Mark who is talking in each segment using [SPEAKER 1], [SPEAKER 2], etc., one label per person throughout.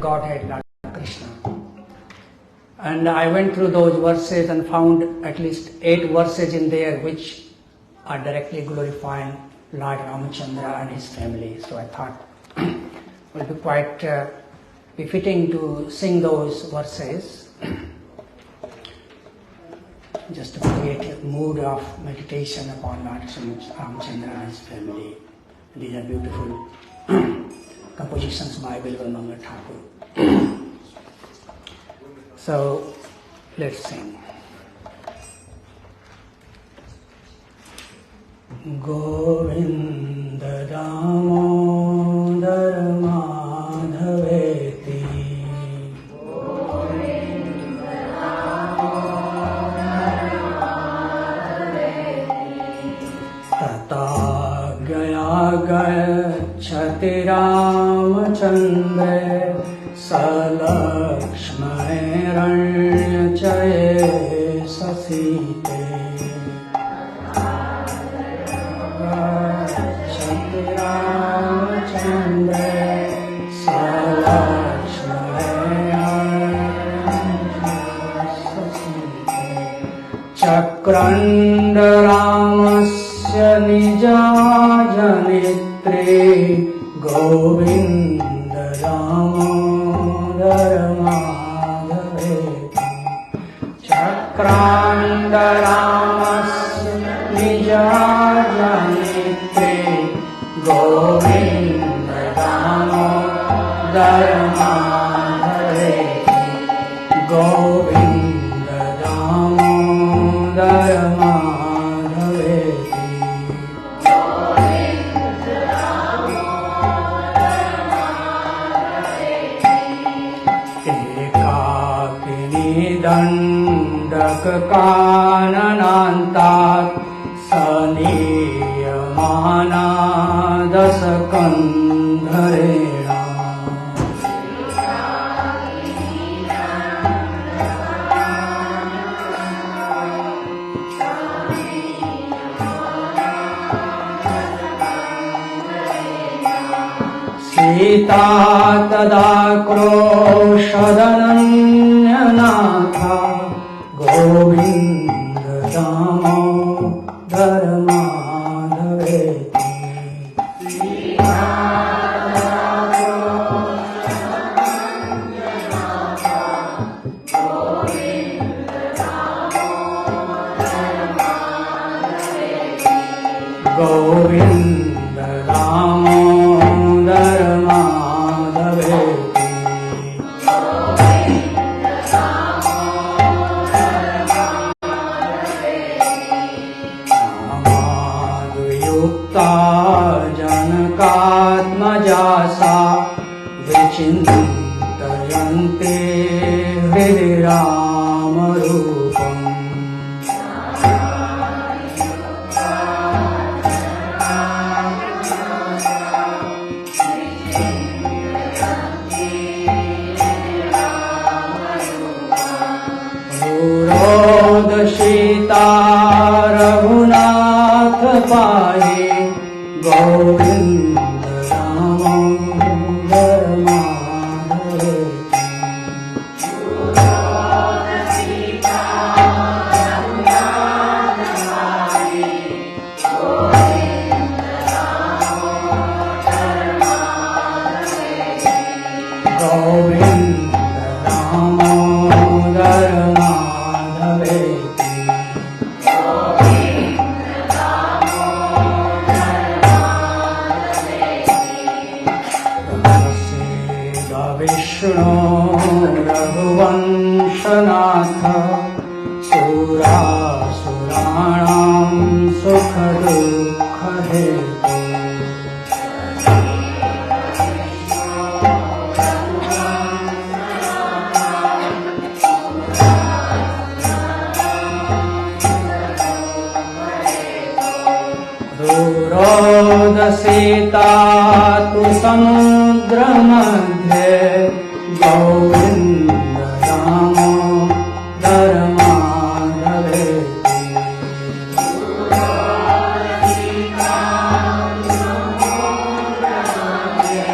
[SPEAKER 1] Godhead, Lord Krishna. And I went through those verses and found at least 8 verses in there which are directly glorifying Lord Ramachandra and his family. So I thought it would be quite befitting to sing those verses just to create a mood of meditation upon Lord Ramachandra and his family. These are beautiful compositions by Bilwal Thakur. So let's sing. Govinda Damodar Madhaveti Tata Gaya Gachati Ramachandra Salakshmairanyacaya sasite Gachati Ramachandra Salakshmairanyacaya sasite Chakranda Ramasya Nijajanitri Govinda Damodar Madhaveti Chakranda Ramasya Nijajanitri Govinda Damodar Madhaveti Govinda Damodar Madhaveti Dandak Kananantat Saniyamana Dasakandharena Sita Tadakroshadhananyanatha Govinda Damodar Madhaveti Sita Tadakroshadhananyanatha Govinda Damodar Madhaveti Govinda Damodar Madhaveti Amadhyukta Janakatmajasa Vichintayante Hri Ramarupam Sita Raghunath Paye Govinda Damodar Madhaveti Sita Raghunath Paye Govinda Damodar Madhaveti Govinda Damodar Madhaveti Vishnu Raghuvanshanatha Sura Suranam Sukha Dukha Hetu Durodasita tu samudra madhye Govinda Damodar Madhaveti Durodasita tu samudra madhye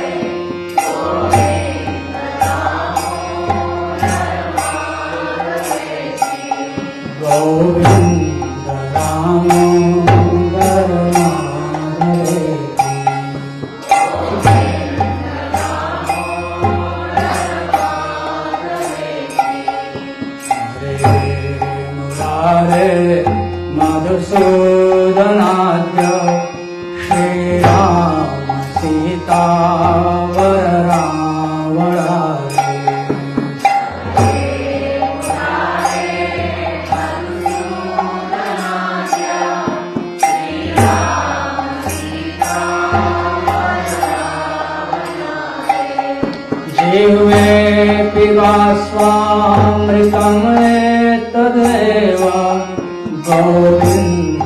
[SPEAKER 1] Govinda जीवे पिबा स्वामृतम् एतदेव गोविन्द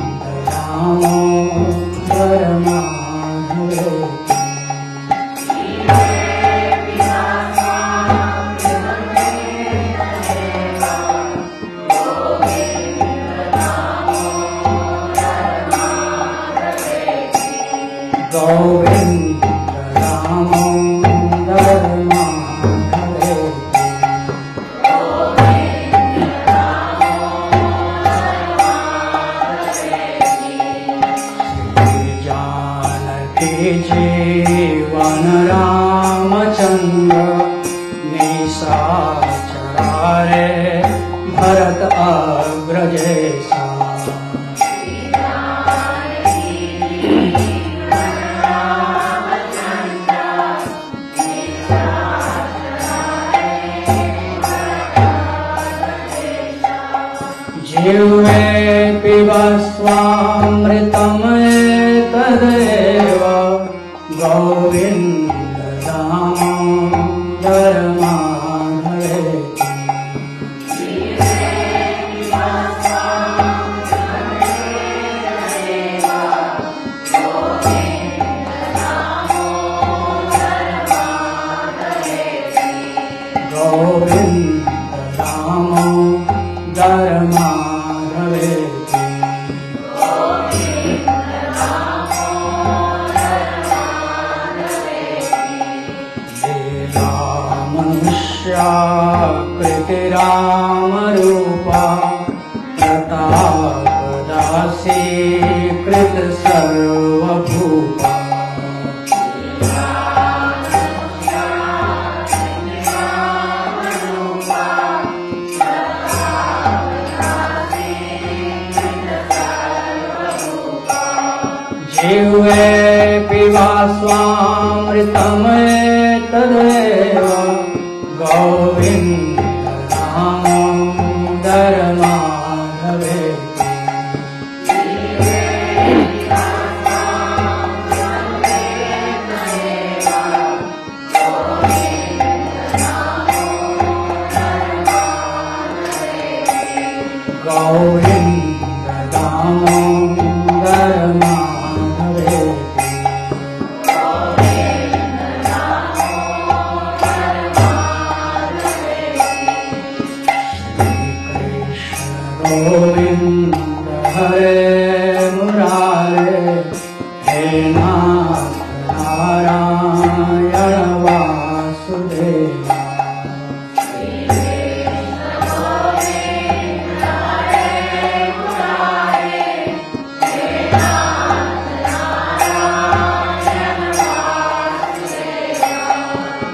[SPEAKER 1] दामोदर माधवेति। गोविन्द दामोदर जीवन रामचंद्र निशाचरारे भरत अग्रजेसा। जीवे पिबा स्वामृतम् एतदेव गोविन्द दामोदर माधवेति। गोविन्द दामोदर माधवेति। कृति राम रूपा प्रतापदासी कृत सर्वभूपा। जीवे पिबा स्वामृतम् एतदेव गोविन्द दामोदर माधवेति। गोविन्द दामोदर माधवेति। गोविन्द हरे मुरारे हे नाथ नारायण वासुदेवा।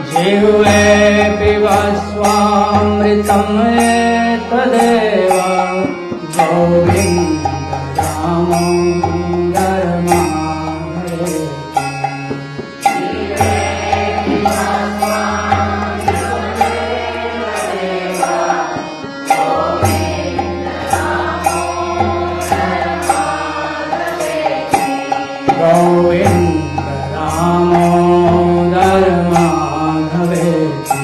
[SPEAKER 1] जीवे पिबा स्वामृतम् एतदेव गोविन्द दामोदर माधवेति। गोविन्द दामोदर माधवेति।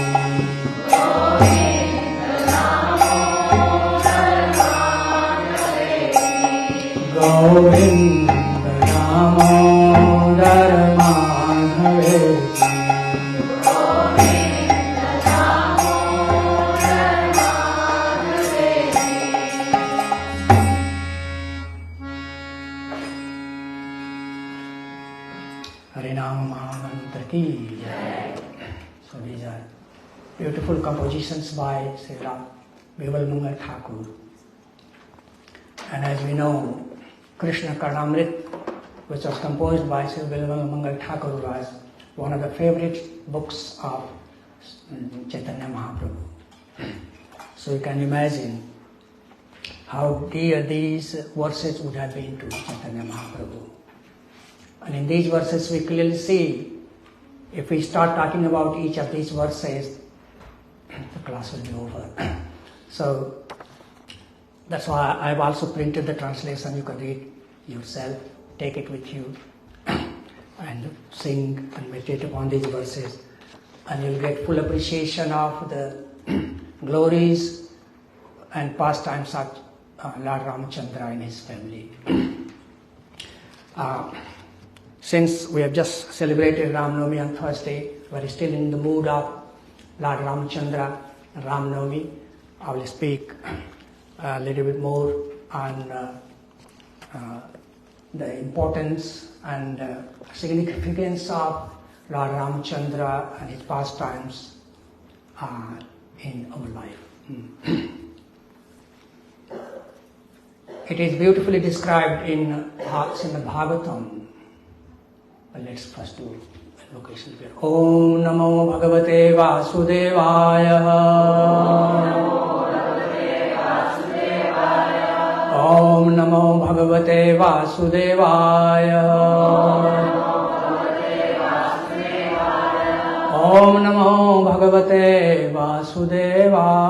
[SPEAKER 1] गोविन्द दामोदर माधवेति। हरिनाम महामंत्र की जय। So these are beautiful compositions by Sri Bimal Mangal Thakur. And as we know, Krishna Karnamrit, which was composed by Sri Bimal Mangal Thakur, was one of the favorite books of Chaitanya Mahaprabhu. So you can imagine how dear these verses would have been to Chaitanya Mahaprabhu. And in these verses we clearly see if we start talking about each of these verses, the class will be over. So that's why I've also printed the translation. You can read yourself, take it with you, and sing and meditate upon these verses, and you'll get full appreciation of the glories and pastimes of Lord Ramachandra and his family. Since we have just celebrated Ram Navami on Thursday, we're still in the mood of Lord Ramachandra and Ram Navami. I will speak a little bit more on the importance and significance of Lord Ramachandra and his pastimes in our life. It is beautifully described in Srimad Bhagavatam. But let's first do invocation here. Om Namo Bhagavate Vasudevaya. Om Namo Bhagavate Vasudevaya. Om Namo Bhagavate Vasudevaya.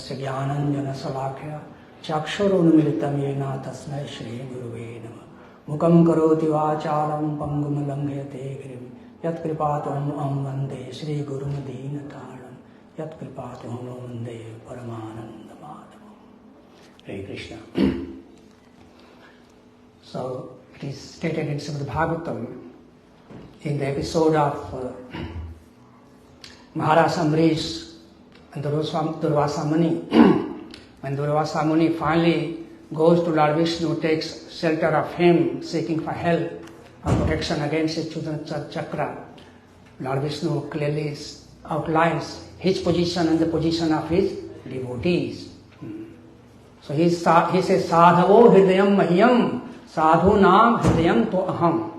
[SPEAKER 1] ज्ञानञ्जनशलाकया चक्षुरुन्मिलितं येन तस्मै श्रीगुरुवे नमः। मुखं करोति वाचालं पङ्गुं लङ्घयते गिरिं यत्कृपातुमहं वन्दे श्रीगुरुं दीनतालं यत्कृपातुमहं वन्दे परमानन्दमाधवं। Hare Krishna. So it is stated in Srimad Bhagavatam in the episode of Maharaj Amrish and Durvasa Muni. When Durvasa Muni finally goes to Lord Vishnu, takes shelter of him, seeking for help and protection against his Chudana Chakra, Lord Vishnu clearly outlines his position and the position of his devotees. So he says, Sadhavo hridayam mahyam, sadhunam hridayam to aham.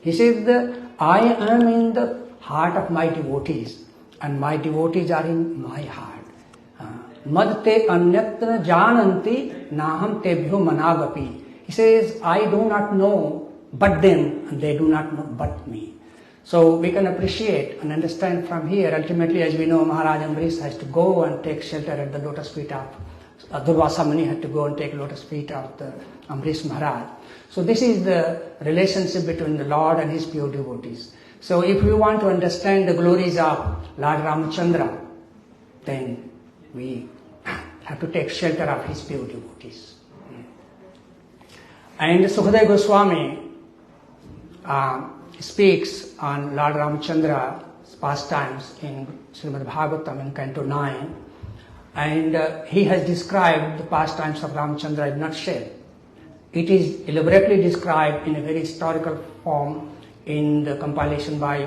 [SPEAKER 1] He says that I am in the heart of my devotees, and my devotees are in my heart. Madte anyatra jananti naham tebhyo managapi. He says, I do not know but them, and they do not know but me. So we can appreciate and understand from here, ultimately as we know, Maharaj Amrish has to go and take shelter at the lotus feet of Durvasa Muni had to go and take lotus feet of the Amrish Maharaj. So this is the relationship between the Lord and his pure devotees. So if we want to understand the glories of Lord Ramachandra, then we have to take shelter of his pure devotees. And Sukadeva Goswami speaks on Lord Ramachandra's pastimes in Srimad Bhagavatam in Canto 9, and he has described the pastimes of Ramachandra in a nutshell. It is elaborately described in a very historical form in the compilation by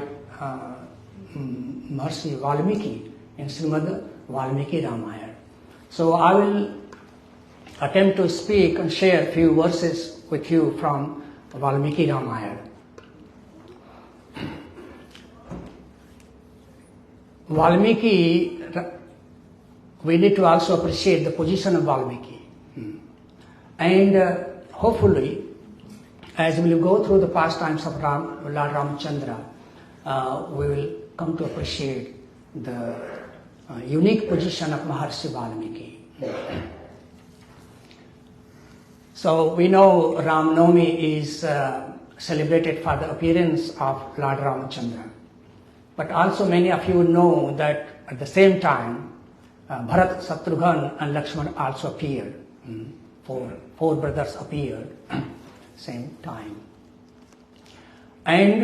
[SPEAKER 1] Maharishi Valmiki in Srimad Valmiki Ramayana. So I will attempt to speak and share a few verses with you from Valmiki Ramayana. Valmiki, we need to also appreciate the position of Valmiki. And hopefully, as we will go through the pastimes of Lord Ramachandra, we will come to appreciate the unique position of Maharishi Valmiki. So we know Ram Navami is celebrated for the appearance of Lord Ramachandra. But also many of you know that at the same time, Bharat, Shatrughan and Lakshman also appeared. Four brothers appeared same time. And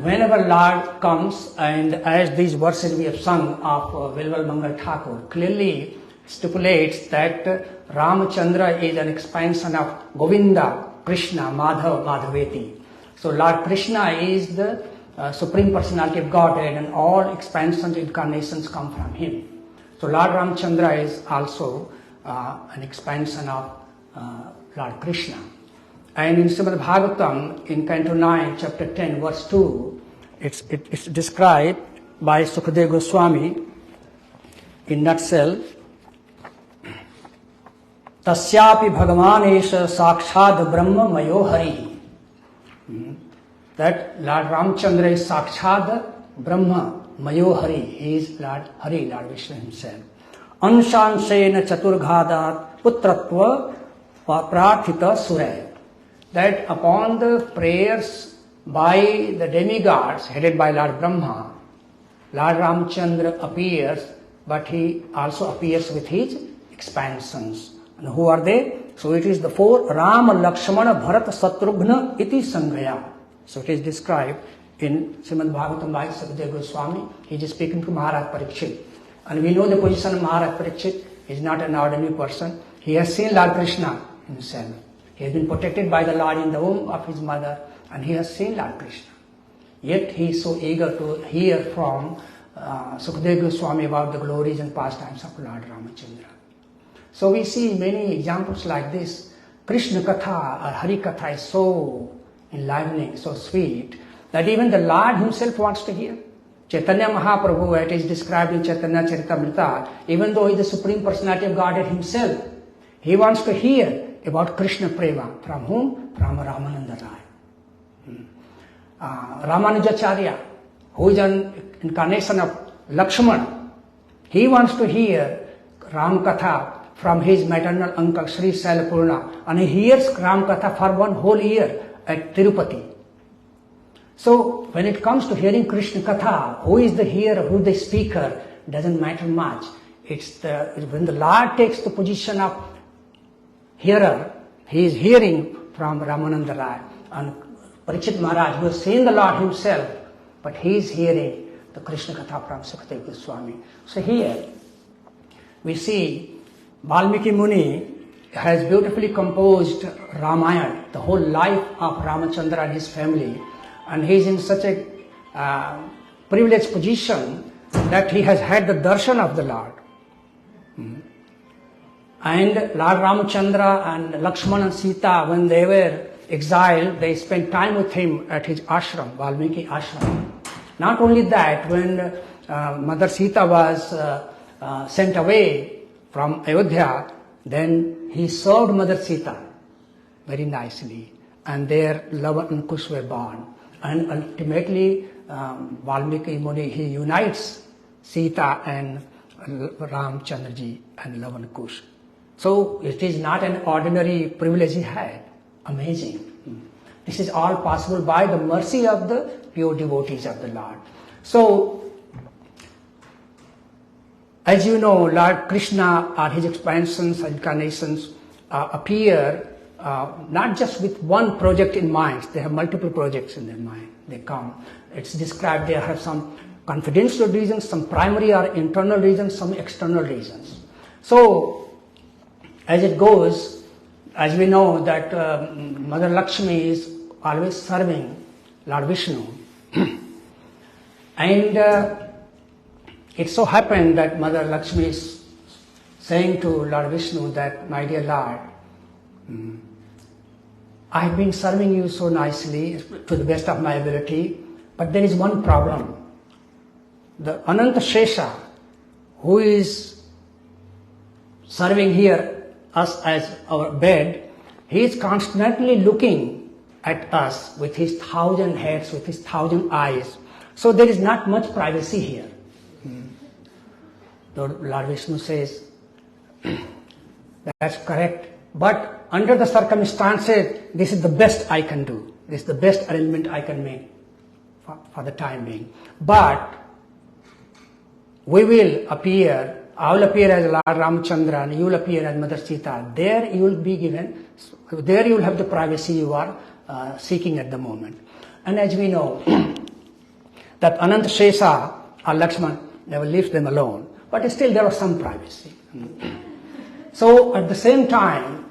[SPEAKER 1] whenever Lord comes, and as these verses we have sung of Vilval Mangal Thakur clearly stipulates that Ramachandra is an expansion of Govinda, Krishna, Madhav, Madhaveti. So Lord Krishna is the Supreme Personality of Godhead, and all expansions, incarnations come from him. So Lord Ramachandra is also an expansion of Lord Krishna. And in Srimad Bhagavatam, in Canto 9, chapter 10, verse 2, it's described by Sukadeva Goswami in nutshell. Tasyapi Bhagavanesha Sakshad Brahma Mayo Hari. That Lord Ramchandra is Sakshad Brahma Mayo Hari. He is Lord Hari, Lord Vishnu himself. Anshansena Chaturghadat Putratva Prarthita Surya. That upon the prayers by the demigods headed by Lord Brahma, Lord Ramchandra appears, but he also appears with his expansions. And who are they? So it is the four Rama, Lakshmana, Bharata, Satrughna, iti Sanghaya. So it is described in Srimad Bhagavatam by Sukadeva Goswami. He is speaking to Maharaj Parikshit. And we know the position of Maharaj Parikshit. He is not an ordinary person. He has seen Lord Krishna himself. He has been protected by the Lord in the womb of his mother, and he has seen Lord Krishna. Yet he is so eager to hear from Sukadeva Goswami about the glories and pastimes of Lord Ramachandra. So we see many examples like this. Krishna Katha or Hari Katha is so enlivening, so sweet, that even the Lord himself wants to hear. Chaitanya Mahaprabhu, it is described in Chaitanya Charitamrita, even though he is the Supreme Personality of Godhead himself, he wants to hear about Krishna Prema. From whom? From Ramananda Rai. Ramanujacharya, who is an incarnation of Lakshmana, he wants to hear Ram Katha from his maternal uncle Sri Sailapurna, and he hears Ram Katha for 1 whole year at Tirupati. So when it comes to hearing Krishna Katha, who is the hearer, who is the speaker, doesn't matter much. It's when the Lord takes the position of hearer, he is hearing from Ramananda Rai. And Parikshit Maharaj, who has seen the Lord himself, but he is hearing the Krishna Katha from Sukadeva Goswami. So here we see Valmiki Muni has beautifully composed Ramayana, the whole life of Ramachandra and his family. And he is in such a privileged position that he has had the darshan of the Lord. And Lord Ramachandra and Lakshmana and Sita, when they were exiled, they spent time with him at his ashram, Valmiki ashram. Not only that, when Mother Sita was sent away from Ayodhya, then he served Mother Sita very nicely, and there Lava and Kush were born. And ultimately, Valmiki Muni, he unites Sita and Ramchandraji and Lava and Kush. So it is not an ordinary privilege he had. Amazing. This is all possible by the mercy of the pure devotees of the Lord. So, as you know, Lord Krishna or his expansions and incarnations appear not just with one project in mind. They have multiple projects in their mind. They come. It's described they have some confidential reasons, some primary or internal reasons, some external reasons. So, as it goes, as we know that Mother Lakshmi is always serving Lord Vishnu. And it so happened that Mother Lakshmi is saying to Lord Vishnu that, my dear Lord, I have been serving you so nicely to the best of my ability, but there is one problem. The Ananta Shesha, who is serving here us as our bed, he is constantly looking at us with his 1,000 heads, with his 1,000 eyes. So there is not much privacy here. Lord Vishnu says, that's correct. But under the circumstances, this is the best I can do. This is the best arrangement I can make for the time being. But we will appear, I will appear as Lord Ramachandra and you will appear as Mother Sita. There you will be given, there you will have the privacy you are seeking at the moment. And as we know, that Ananta Shesha or Lakshman never leaves them alone. But still there was some privacy. So at the same time,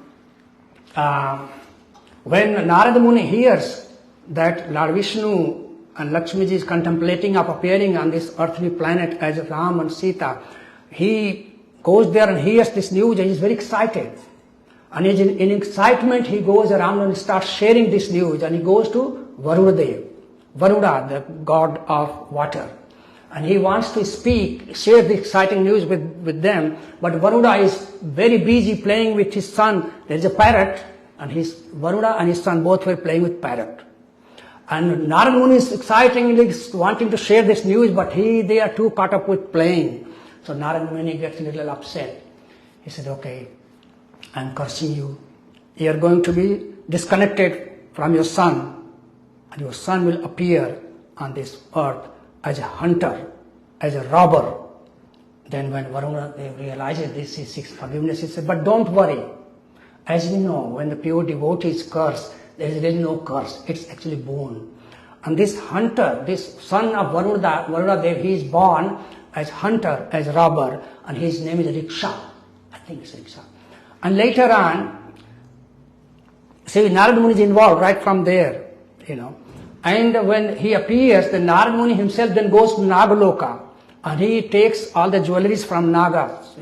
[SPEAKER 1] when Narada Muni hears that Lord Vishnu and Lakshmiji is contemplating of appearing on this earthly planet as Ram and Sita, he goes there and hears this news and he is very excited. And in excitement he goes around and starts sharing this news, and he goes to Varuna, the god of water. and he wants to share the exciting news with them, but Varuna is very busy playing with his son. There is a parrot, and Varuna and his son both were playing with parrot. And Narad Muni is excitingly wanting to share this news, but they are too caught up with playing. So Narad Muni gets a little upset. He said, okay, I'm cursing you. You are going to be disconnected from your son, and your son will appear on this earth as a hunter, as a robber. Then when Varuna realizes this, he seeks forgiveness. He said, but don't worry. As you know, when the pure devotee is cursed, there is really no curse. It's actually born. And this hunter, this son of Varuna Dev, he is born as hunter, as robber, and his name is Riksha. I think it's Riksha. And later on, see, Narad Muni is involved right from there, And when he appears, the Narad Muni himself then goes to Nagaloka, and he takes all the jewelries from Nagas,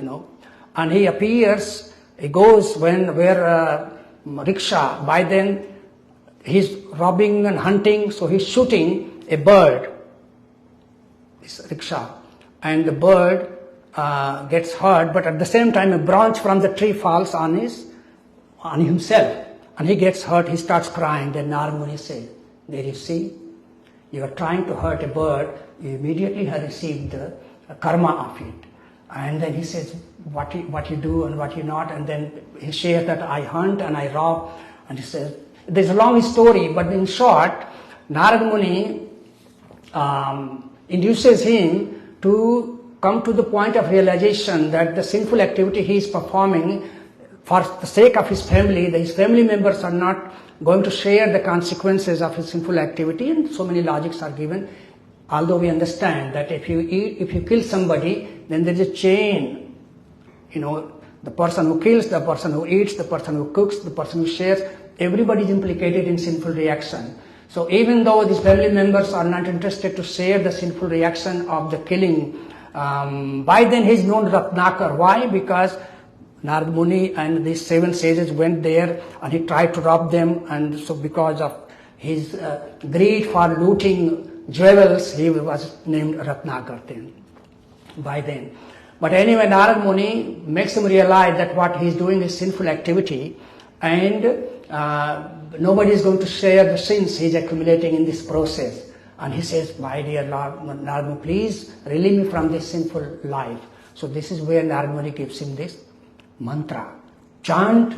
[SPEAKER 1] And he appears, he goes where Riksha, by then he's robbing and hunting, so he's shooting a bird, this Riksha, and the bird gets hurt, but at the same time a branch from the tree falls on himself, and he gets hurt. He starts crying. Then Narad Muni says, there you see, you are trying to hurt a bird, you immediately have received the karma of it. And then he says what you do and what you not, and then he shares that I hunt and I rob, and he says, there's a long story, but in short, Narad Muni induces him to come to the point of realization that the sinful activity he is performing for the sake of his family, that his family members are not going to share the consequences of his sinful activity, and so many logics are given. Although we understand that if you kill somebody, then there is a chain. The person who kills, the person who eats, the person who cooks, the person who shares, everybody is implicated in sinful reaction. So even though these family members are not interested to share the sinful reaction of the killing, by then he is known Ratnakar. Why? Because Narad Muni and these 7 sages went there and he tried to rob them, and so because of his greed for looting jewels, he was named Ratnakar by then. But anyway, Narad Muni makes him realize that what he is doing is sinful activity, and nobody is going to share the sins he is accumulating in this process. And he says, my dear Lord Narad Muni, please relieve me from this sinful life. So this is where Narad Muni gives him this mantra. Chant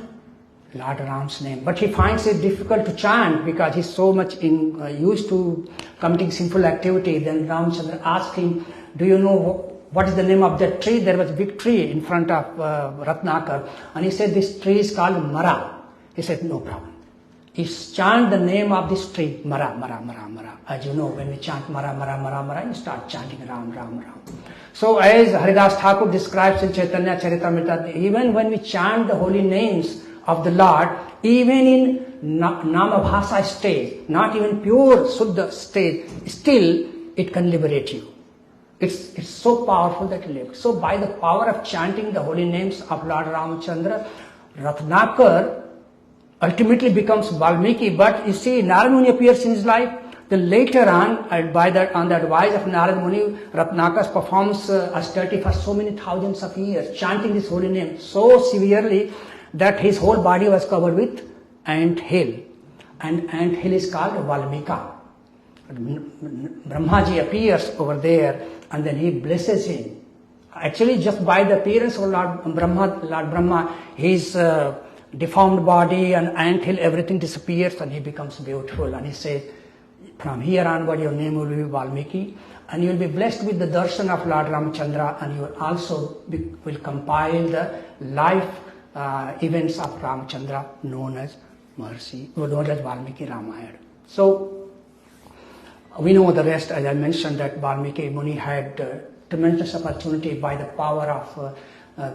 [SPEAKER 1] Lord Ram's name. But he finds it difficult to chant because he's so much used to committing sinful activity. Then Ramchandra asked him, do you know what is the name of that tree? There was a big tree in front of Ratnakar. And he said, this tree is called Mara. He said, no problem. He chant the name of this tree, Mara, Mara, Mara, Mara. As you know, when we chant Mara, Mara, Mara, Mara, you start chanting Ram, Ram, Ram. So as Haridas Thakur describes in Chaitanya Charitamrita, even when we chant the holy names of the Lord, even in Namabhasa stage, not even pure Suddha stage, still it can liberate you. It's so powerful that it liberates. So by the power of chanting the holy names of Lord Ramachandra, Ratnakar ultimately becomes Valmiki. But you see, Narad Muni appears in his life. Then later on, on the advice of Narad Muni, Ratnakar performs austerity for so many thousands of years, chanting this holy name so severely that his whole body was covered with ant hill. And ant hill is called Valmika. Brahmaji appears over there and then he blesses him. Actually, just by the appearance of Lord Brahma, his deformed body and ant hill, everything disappears and he becomes beautiful. And he says, from here onward your name will be Valmiki, and you will be blessed with the darshan of Lord Ramachandra, and you will also will compile the life events of Ramachandra known as Valmiki Ramayana. So we know the rest. As I mentioned, that Valmiki Muni had tremendous opportunity by the power of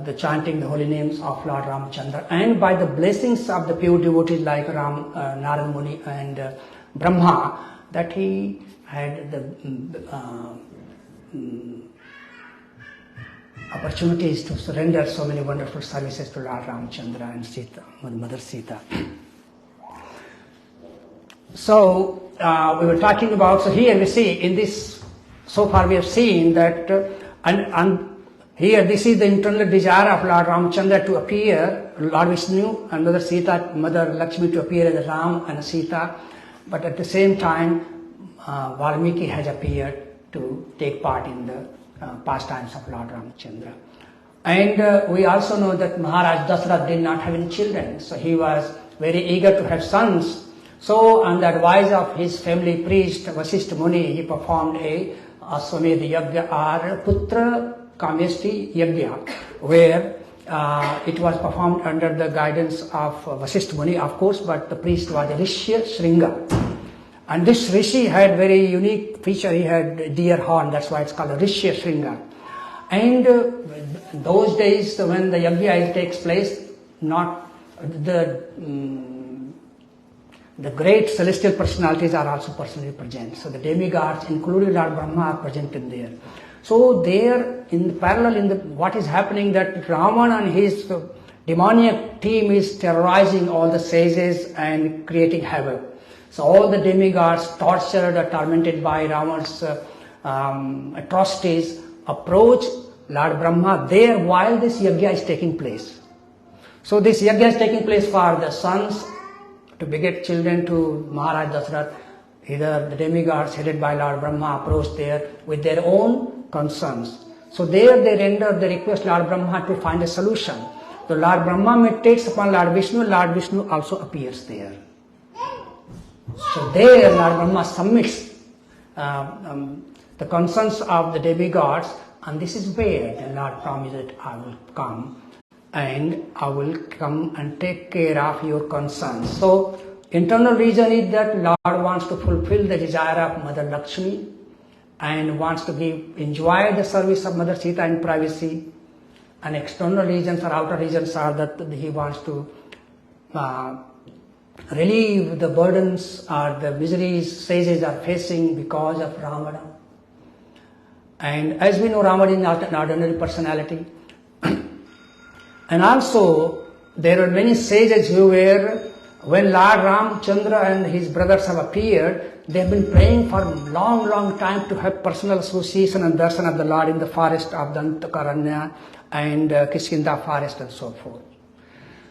[SPEAKER 1] the chanting the holy names of Lord Ramachandra, and by the blessings of the pure devotees like Narad Muni and Brahma, that he had the opportunities to surrender so many wonderful services to Lord Ramachandra and Sita, Mother Sita. So we were talking about, so here we see in this So far we have seen that, and here this is the internal desire of Lord Ramachandra to appear, Lord Vishnu and Mother Sita, Mother Lakshmi to appear as Ram and Sita, but at the same time Valmiki has appeared to take part in the pastimes of Lord Ramachandra. And we also know that Maharaj Dasarath did not have any children, so he was very eager to have sons. So on the advice of his family priest Vasishtha Muni, he performed a Aswamedh Yagya or Putra Kamesti Yagya, where it was performed under the guidance of Vasishtha Muni, of course, but the priest was Rishya Shringa. And this Rishi had very unique feature, he had deer horn, that's why it's called Rishya Shringa. And those days when the Yagya takes place, not the great celestial personalities are also personally present. So the demigods, including Lord Brahma, are presented there. So there, in parallel, what is happening, that Ravan and his demoniac team is terrorizing all the sages and creating havoc. So all the demigods, tortured or tormented by Ravan's atrocities, approach Lord Brahma there while this yagya is taking place. So this yagya is taking place for the sons to beget children to Maharaj Dasarath. Either the demigods headed by Lord Brahma approach there with their own concerns. So there they render the request Lord Brahma to find a solution. So Lord Brahma meditates upon Lord Vishnu also appears there. So there Lord Brahma submits the concerns of the demigods, and this is where the Lord promised that I will come and take care of your concerns. So internal reason is that Lord wants to fulfill the desire of Mother Lakshmi and wants to enjoy the service of Mother Sita in privacy. And external reasons or outer reasons are that he wants to relieve the burdens or the miseries sages are facing because of Ravana. And as we know, Ravana is not an ordinary personality. And also, there are many sages who were, when Lord Ramachandra and his brothers have appeared, they have been praying for a long time to have personal association and darshan of the Lord in the forest of Dantakaranya and Kiskinda forest and so forth.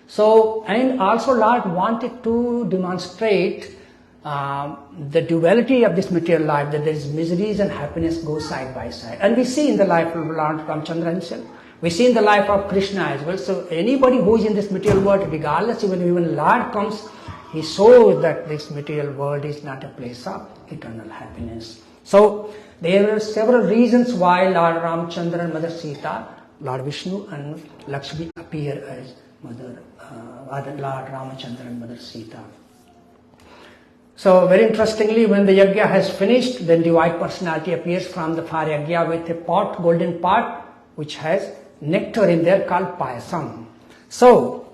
[SPEAKER 1] So, and also Lord wanted to demonstrate the duality of this material life, that there is miseries and happiness go side by side. And we see in the life of Lord Ramachandra himself. We see in the life of Krishna as well. So anybody who is in this material world, regardless, even Lord comes, he shows that this material world is not a place of eternal happiness. So there are several reasons why Lord Ramachandra and Mother Sita, Lord Vishnu and Lakshmi appear as Lord Ramachandra and Mother Sita. So very interestingly, when the yagya has finished, then divine personality appears from the fire yagya with a pot, golden pot, which has nectar in there called payasam. So,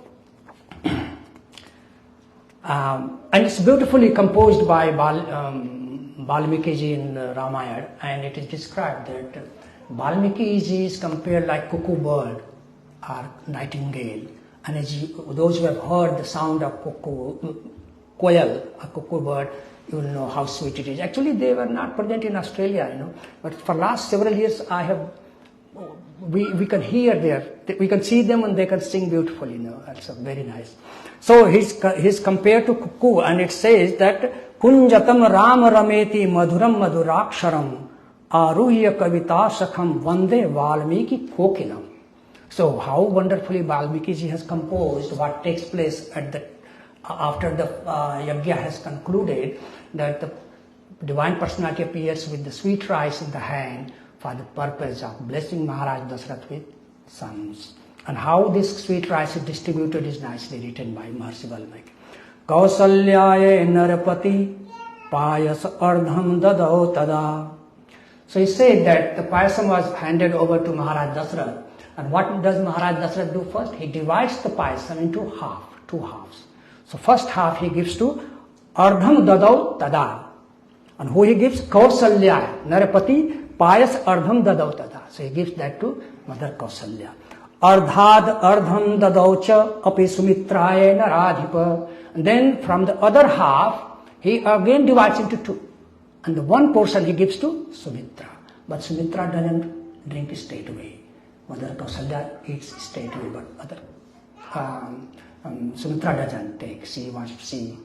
[SPEAKER 1] and it's beautifully composed by Valmiki ji in Ramayana, and it is described that Valmiki ji is compared like cuckoo bird or nightingale. And as those who have heard the sound of koyal, a cuckoo bird, you will know how sweet it is. Actually, they were not present in Australia, but for last several years we can hear we can see them and they can sing beautifully, That's very nice. So he's compared to cuckoo, and it says that Kunjatam Ram Rameti Madhuram Madhuraksharam Aruhya Kavita Sakham Vande Valmiki Kokilam. So how wonderfully Valmiki ji has composed what takes place after the yagya has concluded, that the divine personality appears with the sweet rice in the hand for the purpose of blessing Maharaj Dasarath with sons. And how this sweet rice is distributed is nicely written by Maharishi Valmiki. Kausalyaye narapati payas ardham dadao tada. So he said that the payasam was handed over to Maharaj Dasarath. And what does Maharaj Dasarath do first? He divides the payasam into two halves. So first half he gives to ardham dadao tada. And who he gives? Kausalya, Narapati, payas ardham dadau tada. So he gives that to Mother Kausalya. Ardhad ardham dadau cha api sumitraye naradhipa. And then from the other half, he again divides into two. And the one portion he gives to Sumitra. But Sumitra doesn't drink straight away. Mother Kausalya eats straight away, but Sumitra doesn't take. She wants to see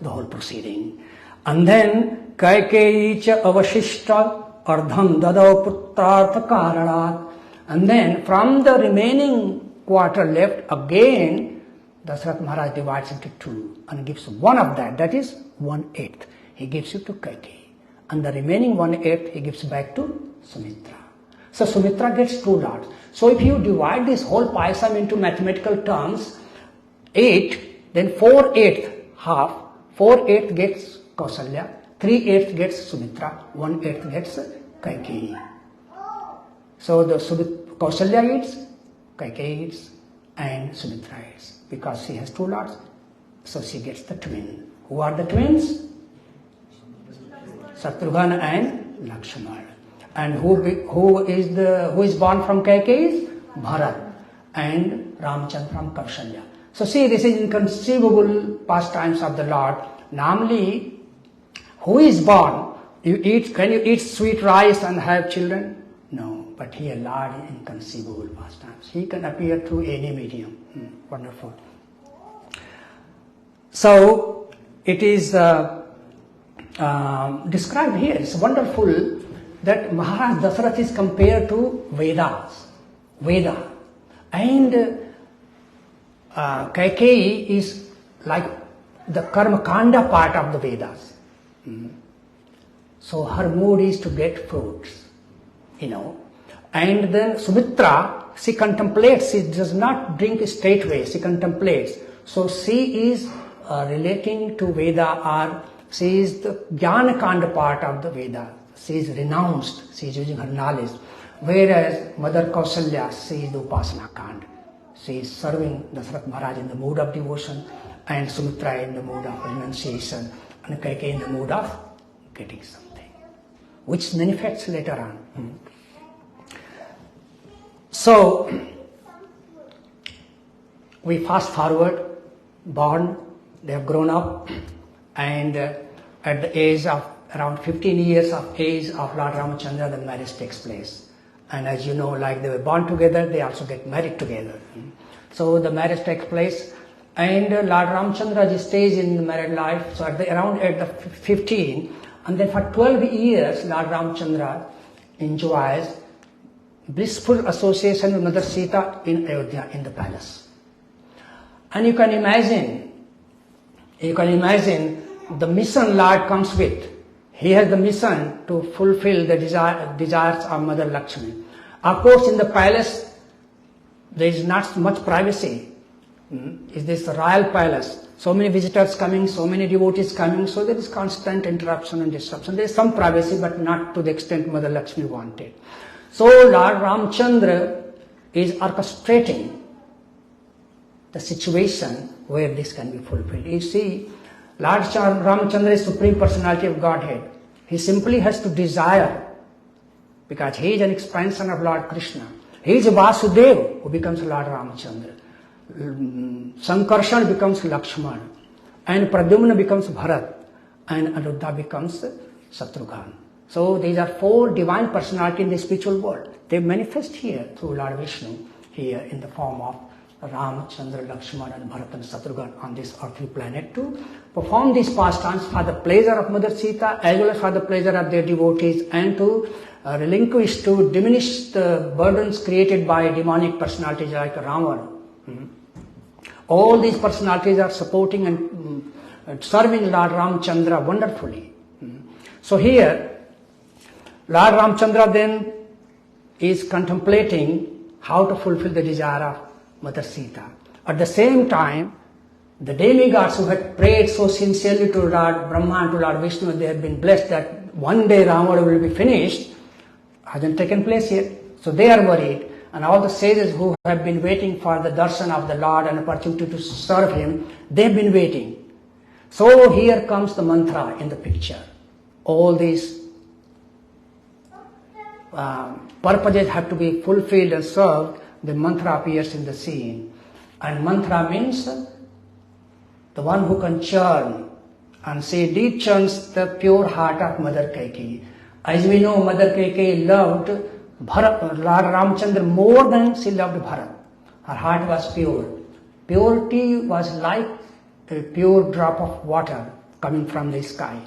[SPEAKER 1] the whole proceeding. And then Kaikeyi cha avashishta ardham dadau putrartha karanat. And then from the remaining quarter left, again Dasarath Maharaj divides into two and gives one of that, that is 1/8. He gives it to Kaikeyi. And the remaining 1/8 he gives back to Sumitra. So Sumitra gets 2 lots. So if you divide this whole paisam into mathematical terms, 8, then 4/8 half, 4/8 gets Kausalya, 3/8 gets Sumitra, 1/8 gets Kaikeyi. So the Kausalya eats, Kaikeyi eats, and Sumitra eats. Because she has 2 lots, so she gets the twin. Who are the twins? Shatrughan and Lakshmana. And who is born from Kaikeyi? Bharat and Ramchandra from Kausalya. So see, this is inconceivable pastimes of the Lord. Namely, who is born? Can you eat sweet rice and have children? No, but here Lord is inconceivable pastimes. He can appear through any medium. Wonderful. So it is described here. It's wonderful that Maharaj Dasarath is compared to Veda, and Kaikeyi is like the Karma Kanda part of the Vedas. So her mood is to get fruits, And then Sumitra, she contemplates, she does not drink straightway, she contemplates. So she is relating to Veda, or she is the Jnana Kanda part of the Veda. She is renounced, she is using her knowledge. Whereas Mother Kausalya, she is the Upasana Kanda. She is serving Dasarath Maharaj in the mood of devotion, and Sumitra in the mood of renunciation, and Kaikeyi in the mood of getting something, which manifests later on. So, we fast forward, born, they have grown up, and at the age of around 15 years of age of Lord Ramachandra, the marriage takes place. And as you know, like they were born together, they also get married together. So the marriage takes place, and Lord Ramachandra stays in the married life. So around at the 15, and then for 12 years, Lord Ramachandra enjoys blissful association with Mother Sita in Ayodhya, in the palace. And you can imagine the mission Lord comes with. He has the mission to fulfill the desires of Mother Lakshmi. Of course, in the palace, there is not much privacy. Is this royal palace? So many visitors coming, so many devotees coming, so there is constant interruption and disruption. There is some privacy, but not to the extent Mother Lakshmi wanted. So Lord Ramchandra is orchestrating the situation where this can be fulfilled. You see, Lord Ramchandra is Supreme Personality of Godhead. He simply has to desire, because he is an expansion of Lord Krishna. He is Vasudeva, who becomes Lord Ramchandra. Sankarshan becomes Lakshmana, and Pradyumna becomes Bharat, and Anuruddha becomes Shatrughan. So these are 4 divine personalities in the spiritual world. They manifest here through Lord Vishnu, here in the form of Ramachandra, Lakshmana, and Bharat and Shatrughan on this earthly planet to perform these pastimes for the pleasure of Mother Sita as well as for the pleasure of their devotees, and to relinquish, to diminish the burdens created by demonic personalities like Ravana. All these personalities are supporting and serving Lord Ramchandra wonderfully. So here, Lord Ramchandra then is contemplating how to fulfill the desire of Mother Sita. At the same time, the demigods who had prayed so sincerely to Lord Brahma and to Lord Vishnu, they had been blessed that one day Ravana will be finished, hasn't taken place yet. So they are worried. And all the sages who have been waiting for the darshan of the Lord and opportunity to serve him, they've been waiting. So here comes the mantra in the picture. All these purposes have to be fulfilled and served. The mantra appears in the scene. And mantra means the one who can churn. And she did churns the pure heart of Mother Kaikeyi. As we know, Mother Kaikeyi loved Lord Ramchandra more than she loved Bharat. Her heart was pure. Purity was like a pure drop of water coming from the sky.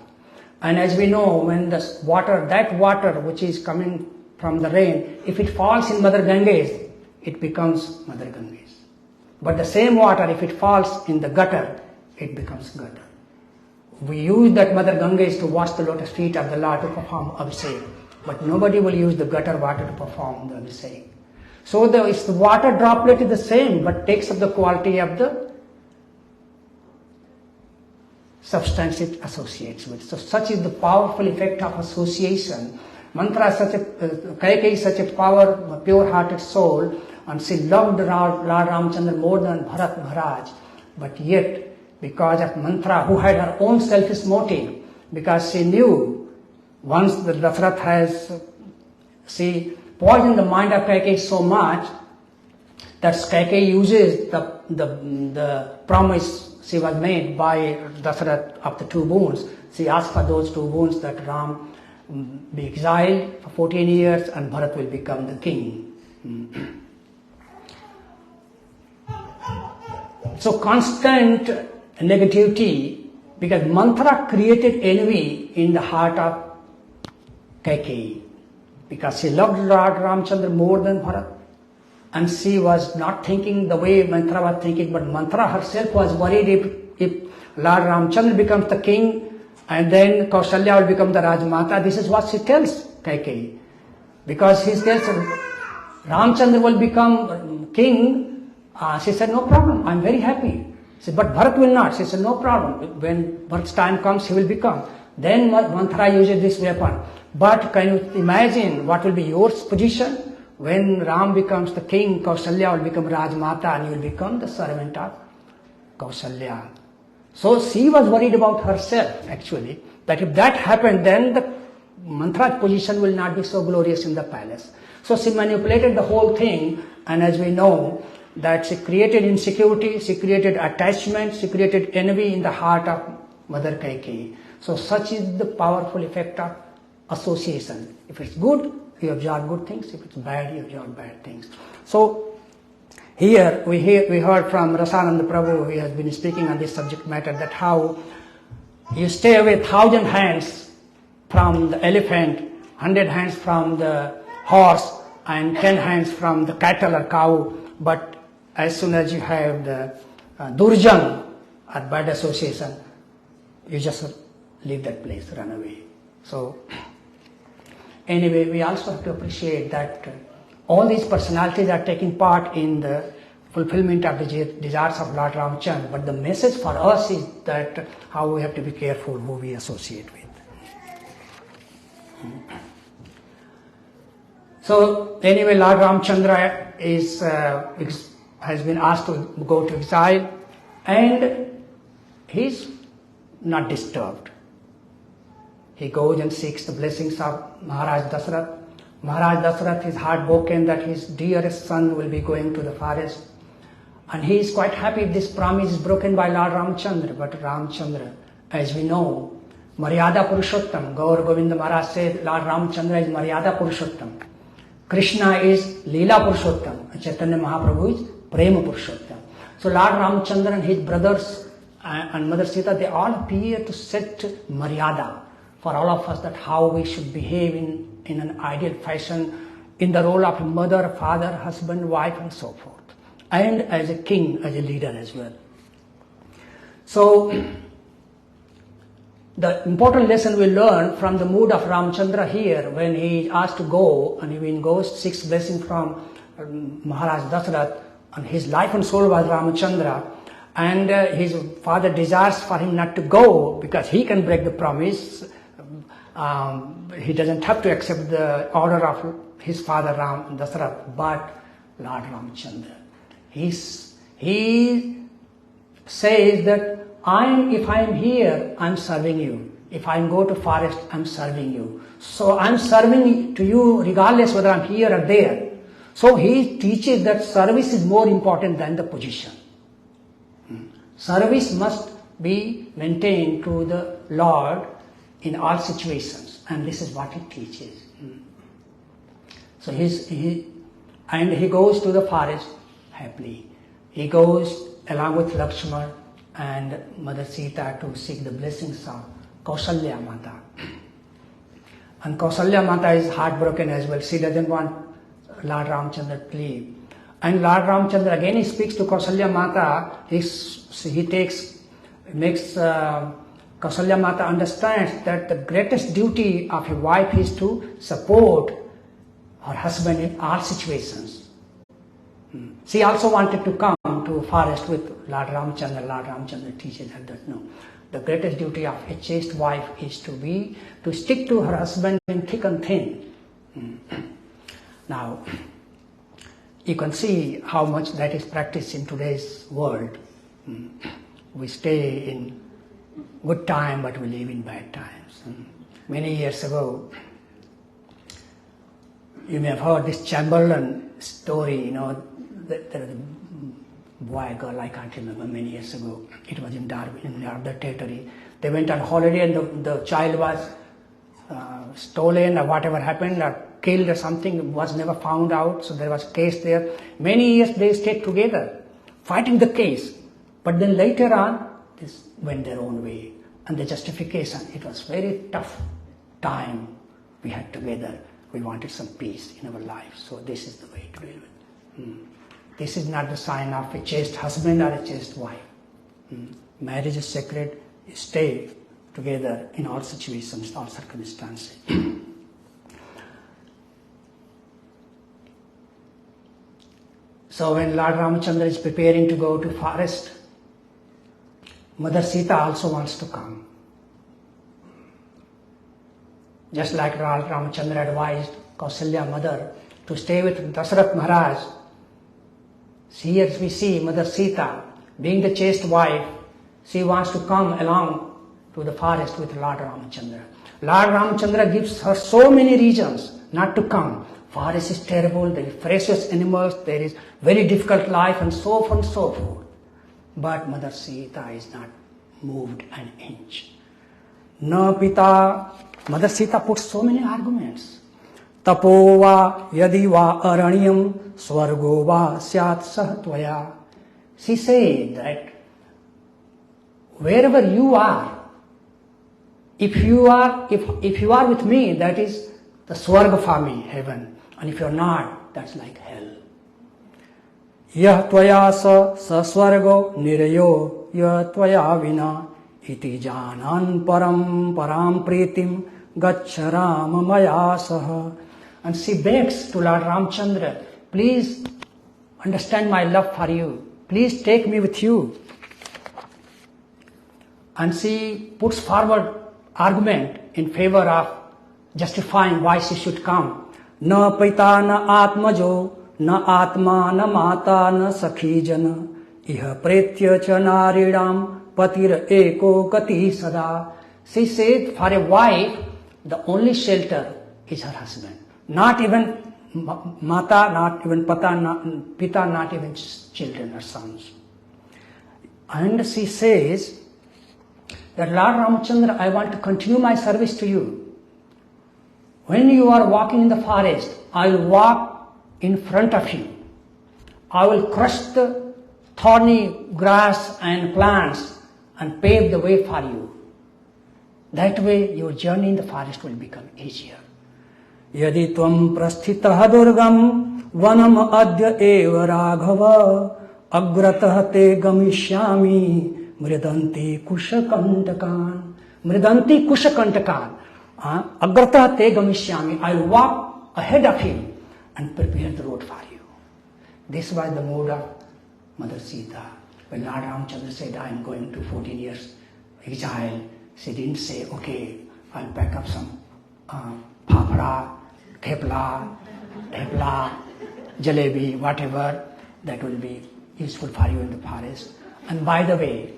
[SPEAKER 1] And as we know, when the water, that water which is coming from the rain, if it falls in Mother Ganges, it becomes Mother Ganges. But the same water, if it falls in the gutter, it becomes gutter. We use that Mother Ganges to wash the lotus feet of the Lord to perform Abhishek. But nobody will use the gutter water to perform the Abhishek. So the water droplet is the same, but takes up the quality of the substance it associates with. So such is the powerful effect of association. Mantra is Kaikeyi is such a pure-hearted soul, and she loved Lord Ramchandra more than Bharat Maharaj. But yet, because of Mantra, who had her own selfish motive, because she knew once the Dasharatha has, she poisoned the mind of Kaikeyi so much that Kaikeyi uses the promise she was made by Dasharatha of the 2 boons. She asked for those 2 boons, that Ram be exiled for 14 years and Bharat will become the king. So constant negativity, because Mantra created envy in the heart of Kaikeyi, because she loved Lord Ramchandra more than Bharat, and she was not thinking the way Mantra was thinking, but Mantra herself was worried if Lord Ramchandra becomes the king and then Kausalya will become the Rajmata. This is what she tells Kaikeyi, because he tells Ramchandra will become king. She said, no problem, I'm very happy. She said, but Bharat will not. She said, no problem, when Bharat's time comes he will become. Then Mantra uses this weapon. But can you imagine what will be your position? When Ram becomes the king, Kausalya will become Rajmata and you will become the servant of Kausalya. So she was worried about herself actually, that if that happened, then the Mantra's position will not be so glorious in the palace. So she manipulated the whole thing, and as we know, that she created insecurity, she created attachment, she created envy in the heart of Mother Kaikeyi. So such is the powerful effect of association. If it's good, you absorb good things. If it's bad, you absorb bad things. So here we heard from Rasananda Prabhu, he has been speaking on this subject matter, that how you stay away 1,000 hands from the elephant, 100 hands from the horse, and 10 hands from the cattle or cow, but as soon as you have the Durjan or bad association, you just leave that place, run away. So anyway, we also have to appreciate that all these personalities are taking part in the fulfillment of the desires of Lord Ramchandra, but the message for us is that how we have to be careful who we associate with. So anyway, Lord Ramchandra has been asked to go to exile, and he's not disturbed. He goes and seeks the blessings of Maharaj Dasharatha. Maharaj Dasharatha is heartbroken that his dearest son will be going to the forest, and he is quite happy if this promise is broken by Lord Ramchandra. But Ramchandra, as we know, Maryada Purushottam, Gaur Govinda Maharaj said Lord Ramchandra is Maryada Purushottam. Krishna is Leela Purushottam. Chaitanya Mahaprabhu is Prema Purushottam. So Lord Ramchandra and his brothers and Mother Sita, they all appear to set Maryada for all of us, that how we should behave in an ideal fashion in the role of mother, father, husband, wife, and so forth. And as a king, as a leader as well. So the important lesson we learn from the mood of Ramchandra here, when he is asked to go, and he goes, seeks blessing from Maharaj Dasharatha, and his life and soul was Ramchandra, and his father desires for him not to go because he can break the promise. He doesn't have to accept the order of his father Dasharatha, but Lord Ramchandra, he says that if I am here, I am serving you. If I go to forest, I am serving you. So I am serving to you regardless whether I am here or there. So he teaches that service is more important than the position. Service must be maintained to the Lord in all situations, and this is what he teaches. So he goes to the forest happily. He goes along with Lakshmana and Mother Sita to seek the blessings of Kausalya Mata. And Kausalya Mata is heartbroken as well. She doesn't want Lord Ramchandra to leave. And Lord Ramchandra again he speaks to Kausalya Mata. Makes Kausalya Mata understands that the greatest duty of a wife is to support her husband in all situations. She also wanted to come to a forest with Lord Ramchandra. Lord Ramchandra teaches her that no, the greatest duty of a chaste wife is to stick to her husband in thick and thin. Now, you can see how much that is practiced in today's world. We stay in good time, but we live in bad times. Many years ago, you may have heard this Chamberlain story, there was a boy, girl, I can't remember, many years ago. It was in Darwin territory. They went on holiday and the child was stolen or whatever happened, or killed or something, was never found out, so there was a case there. Many years they stayed together, fighting the case. But then later on, this went their own way. And the justification, it was very tough time we had together. We wanted some peace in our lives, so this is the way to deal with it. This is not the sign of a chaste husband or a chaste wife. Marriage is sacred. Stay together in all situations, all circumstances. So when Lord Ramchandra is preparing to go to forest, Mother Sita also wants to come. Just like Lord Ramchandra advised Kausalya mother to stay with Dasarath Maharaj, here we see Mother Sita, being the chaste wife, she wants to come along to the forest with Lord Ramchandra. Lord Ramchandra gives her so many reasons not to come. Forest is terrible, there is ferocious animals, there is very difficult life, and so on and so forth. But Mother Sita is not moved an inch. Na pita, Mother Sita puts so many arguments. Tapo va yadi va aranyam swargo va syat sahatvaya. She said that wherever you are, if you are with me, that is the swarga for me, heaven. And if you are not, that's like hell. Yah tvaya sa swargo nirayo yah tvaya vina iti janan param pritim gaccharam maya saha. And she begs to Lord Ramchandra, please understand my love for you. Please take me with you. And she puts forward argument in favor of justifying why she should come. Na pita na atmajo, na atma na mata na sakhi jana, iha pretya cha naridam patir eko kati sada. She said for a wife, the only shelter is her husband. Not even mata, not even pita, not even children or sons. And she says that Lord Ramchandra, I want to continue my service to you. When you are walking in the forest, I will walk in front of you. I will crush the thorny grass and plants and pave the way for you. That way your journey in the forest will become easier. Yadi tvam prasthitah durgam vanam adya eva raghava agratah te gamishyami mridanti kushakantakan. Mridanti kushakantakan. Agrata te gamishyami. I will walk ahead of him and prepare the road for you. This was the mood of Mother Sita. When Lord Ramchandra said, I am going to 14 years exile, she didn't say, okay, I'll pack up some papra, thepla, jalebi, whatever that will be useful for you in the forest. And by the way,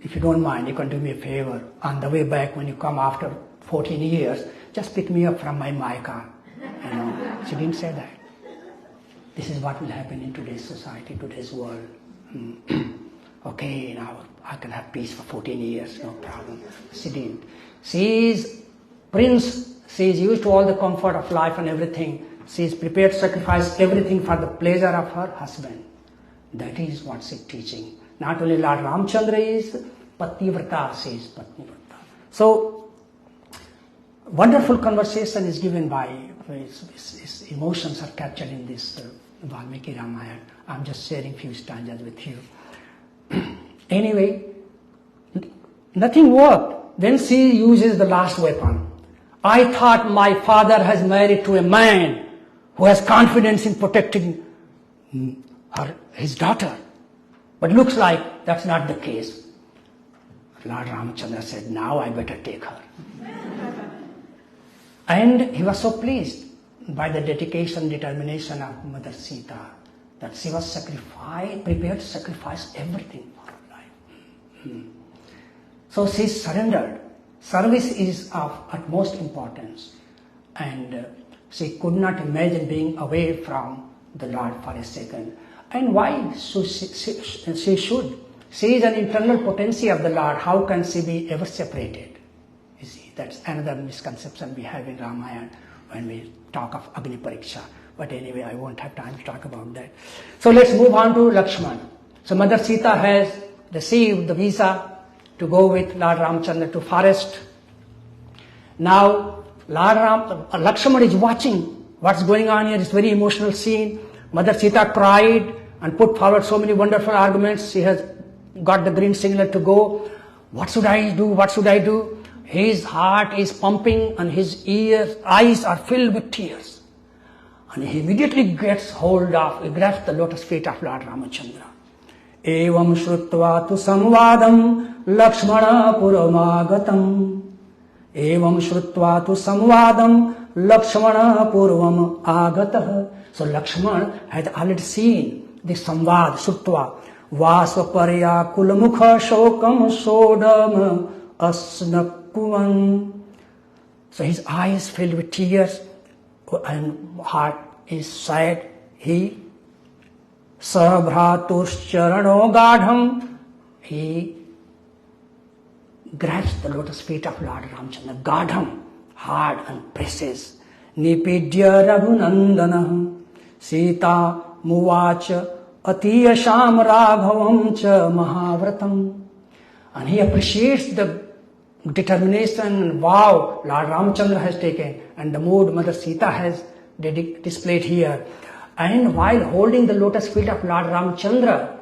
[SPEAKER 1] if you don't mind, you can do me a favor. On the way back, when you come after 14 years, just pick me up from my car. She didn't say that. This is what will happen in today's society, today's world. okay, now I can have peace for 14 years, no problem. She didn't. She is prince, she is used to all the comfort of life and everything. She is prepared to sacrifice everything for the pleasure of her husband. That is what she is teaching. Not only Lord Ramchandra is Pativrata, she is Patnivrata. So, wonderful conversation is given by, his emotions are captured in this Valmiki Ramayana. I'm just sharing few stanzas with you. Anyway, nothing worked. Then she uses the last weapon. I thought my father has married to a man who has confidence in protecting his daughter. But looks like that's not the case. Lord Ramchandra said, now I better take her. And he was so pleased by the dedication, determination of Mother Sita that she was prepared to sacrifice everything for her life. So she surrendered. Service is of utmost importance. And she could not imagine being away from the Lord for a second. And why she should? She is an internal potency of the Lord. How can she be ever separated? You see, that's another misconception we have in Ramayana when we talk of Agni Pariksha. But anyway, I won't have time to talk about that. So let's move on to Lakshman. So Mother Sita has received the visa to go with Lord Ramchandra to forest. Now, Lakshman is watching what's going on here. It's a very emotional scene. Mother Sita cried and put forward so many wonderful arguments. She has got the green signal to go. What should I do? What should I do? His heart is pumping and his eyes are filled with tears. And he immediately grabs the lotus feet of Lord Ramachandra. Evam shrutva tu samvadam Lakshmana puramagatam. Evam shrutva tu samvadam Lakshmana purvam agatah. So Lakshman had already seen the samvad, shrutva. Vasvaparya kulamukha shokam sodam asnakuvan. So his eyes filled with tears and heart is sad. He sabhratuscharano gadham. He grasps the lotus feet of Lord Ramchandra. Gadham, hard and presses. Nipidya raghunandana Sita muvacha atiyasham raghavam cha mahavratam. And he appreciates the determination and vow Lord Ramchandra has taken and the mood Mother Sita has displayed here. And while holding the lotus feet of Lord Ramchandra,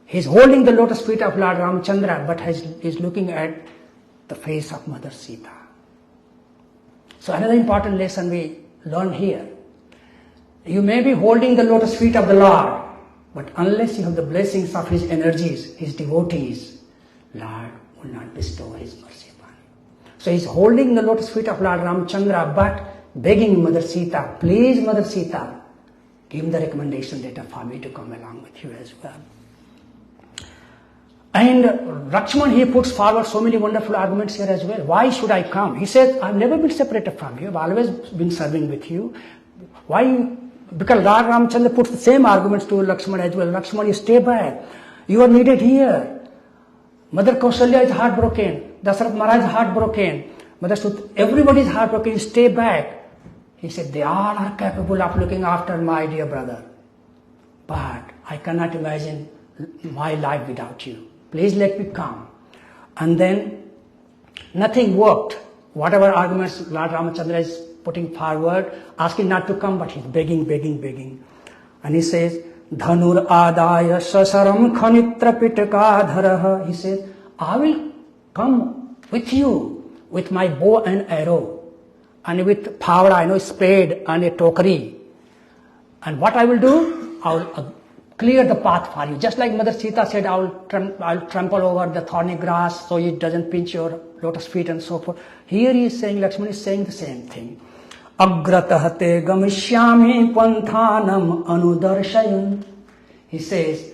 [SPEAKER 1] he is holding the lotus feet of Lord Ramchandra, but is looking at the face of Mother Sita. So another important lesson we learn here. You may be holding the lotus feet of the Lord, but unless you have the blessings of his energies, his devotees, Lord will not bestow his mercy upon you. So he is holding the lotus feet of Lord Ramchandra, but begging Mother Sita, please Mother Sita, give him the recommendation letter for me to come along with you as well. And Lakshman, he puts forward so many wonderful arguments here as well. Why should I come? He says, I've never been separated from you. I've always been serving with you. Why? Because Lord Ramchandra puts the same arguments to Lakshman as well. Lakshman, you stay back. You are needed here. Mother Kausalya is heartbroken. Dasarath Maharaj is heartbroken. Mother Sut, everybody is heartbroken. You stay back. He said, they all are capable of looking after my dear brother. But I cannot imagine my life without you. Please let me come. And then nothing worked. Whatever arguments Lord Ramachandra is putting forward, asking not to come, but he's begging. And he says, Dhanur adaya sasaram khanitra pitakadharaha. He says, I will come with you with my bow and arrow and with phawda, spade and a tokari. And what I will do, I will clear the path for you. Just like Mother Sita said, I'll trample over the thorny grass so it doesn't pinch your lotus feet and so forth. Here he is saying, Lakshman is saying the same thing. Agratahate gamishyami panthanam anudarshayan. He says,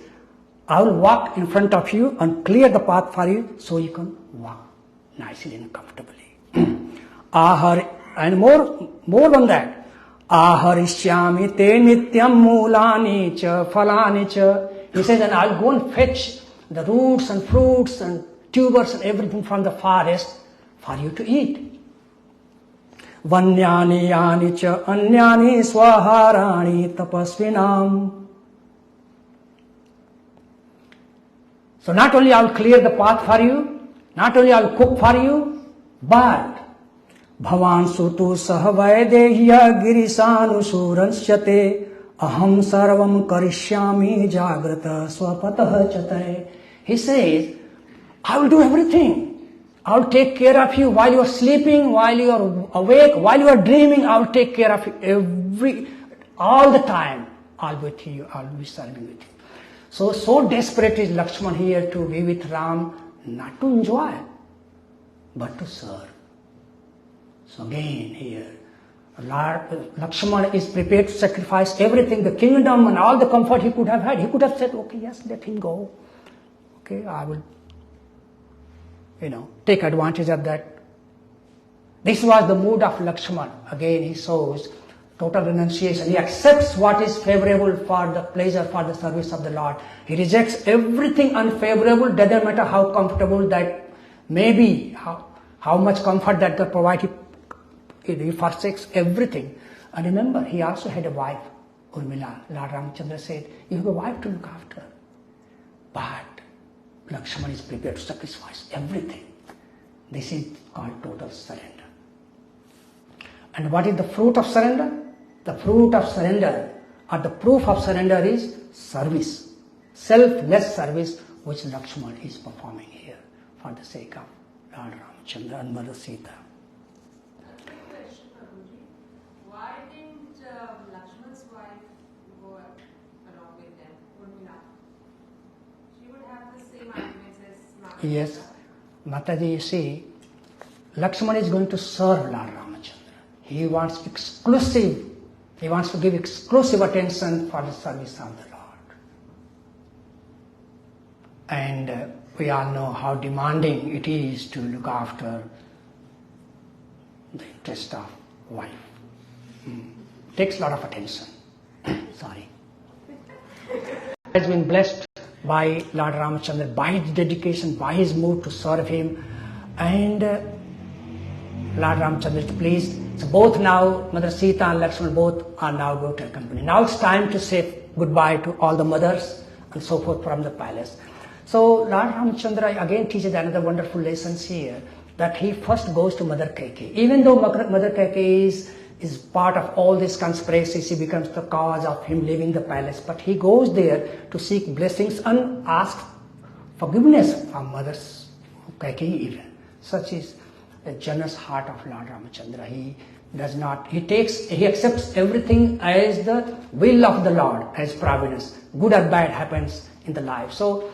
[SPEAKER 1] I will walk in front of you and clear the path for you so you can walk nicely and comfortably. Ahar, and more than that, Aharishyami te nityam mulani cha falani cha. He says, and I'll go and fetch the roots and fruits and tubers and everything from the forest for you to eat. Vanyani yani cha anyani swaharani tapasvinam. So not only I will clear the path for you, not only I will cook for you, but Bhavan sutu sahavaidehiya girisanu suransyate aham sarvam karishyami jagrata swapatah chatare. He says, I will do everything. I will take care of you while you are sleeping, while you are awake, while you are dreaming. I will take care of you all the time. I will be with you, I will be serving with you. So desperate is Lakshman here to be with Ram, not to enjoy, but to serve. So again here, Lakshman is prepared to sacrifice everything, the kingdom and all the comfort he could have had. He could have said, okay, yes, let him go. Okay, I will, take advantage of that. This was the mood of Lakshman. Again, he shows total renunciation. He accepts what is favorable for the pleasure, for the service of the Lord. He rejects everything unfavorable, doesn't matter how comfortable that may be, how much comfort that they provide. He forsakes everything. And remember, he also had a wife, Urmila. Lord Ramachandra said, you have a wife to look after. But Lakshman is prepared to sacrifice everything. This is called total surrender. And what is the fruit of surrender? The fruit of surrender, or the proof of surrender, is service. Selfless service, which Lakshman is performing here for the sake of Lord Ramachandra and Mother Sita.
[SPEAKER 2] Why didn't Lakshman's wife go along with them, Urmila? She would have the same arguments as Mataji.
[SPEAKER 1] Yes, Mataji, you see, Lakshman is going to serve Lord Ramachandra. He wants to give exclusive attention for the service of the Lord. And we all know how demanding it is to look after the interest of wife. Takes a lot of attention. Sorry. Has been blessed by Lord Ramachandra, by his dedication, by his mood to serve him, and Lord Ramachandra is pleased. So both now, Mother Sita and Lakshman, both are now going to accompany. Now it's time to say goodbye to all the mothers and so forth from the palace. So Lord Ramachandra again teaches another wonderful lesson here, that he first goes to Mother Kaikeyi. Even though Mother Kaikeyi is part of all this conspiracy, she becomes the cause of him leaving the palace. But he goes there to seek blessings and ask forgiveness from Mother Kaikeyi even. Such is the generous heart of Lord Ramachandra. He accepts everything as the will of the Lord, as providence. Good or bad happens in the life. So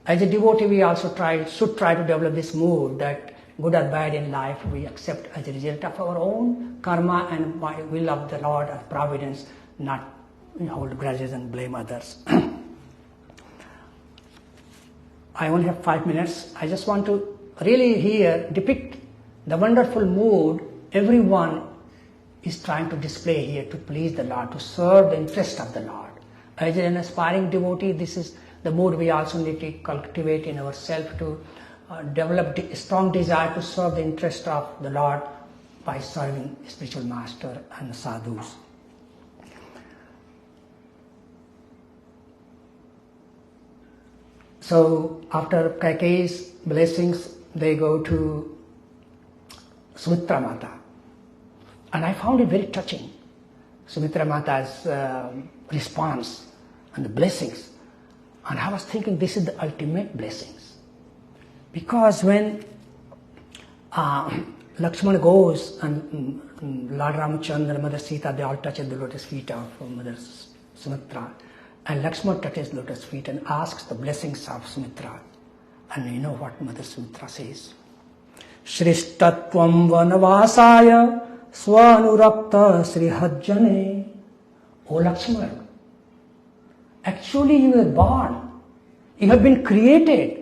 [SPEAKER 1] as a devotee, we also should try to develop this mood that good or bad in life we accept as a result of our own karma and by will of the Lord as providence, not hold grudges and blame others. I only have 5 minutes. I just want to really here depict the wonderful mood everyone is trying to display here to please the Lord, to serve the interest of the Lord. As an aspiring devotee, this is the mood we also need to cultivate in ourselves, to develop a strong desire to serve the interest of the Lord by serving spiritual master and sadhus. So after Kaikeyi's blessings, they go to Sumitra Mata. And I found it very touching, Sumitra Mata's response and the blessings. And I was thinking, this is the ultimate blessings. Because when Lakshmana goes and Lord Ramachandra, Mother Sita, they all touch the lotus feet of Mother Sumitra. And Lakshmana touches lotus feet and asks the blessings of Sumitra. And you know what Mother Sumitra says? Shrishtatvam vanavasaya swanurakta srihajjane. O Lakshmana, actually you were born, you have been created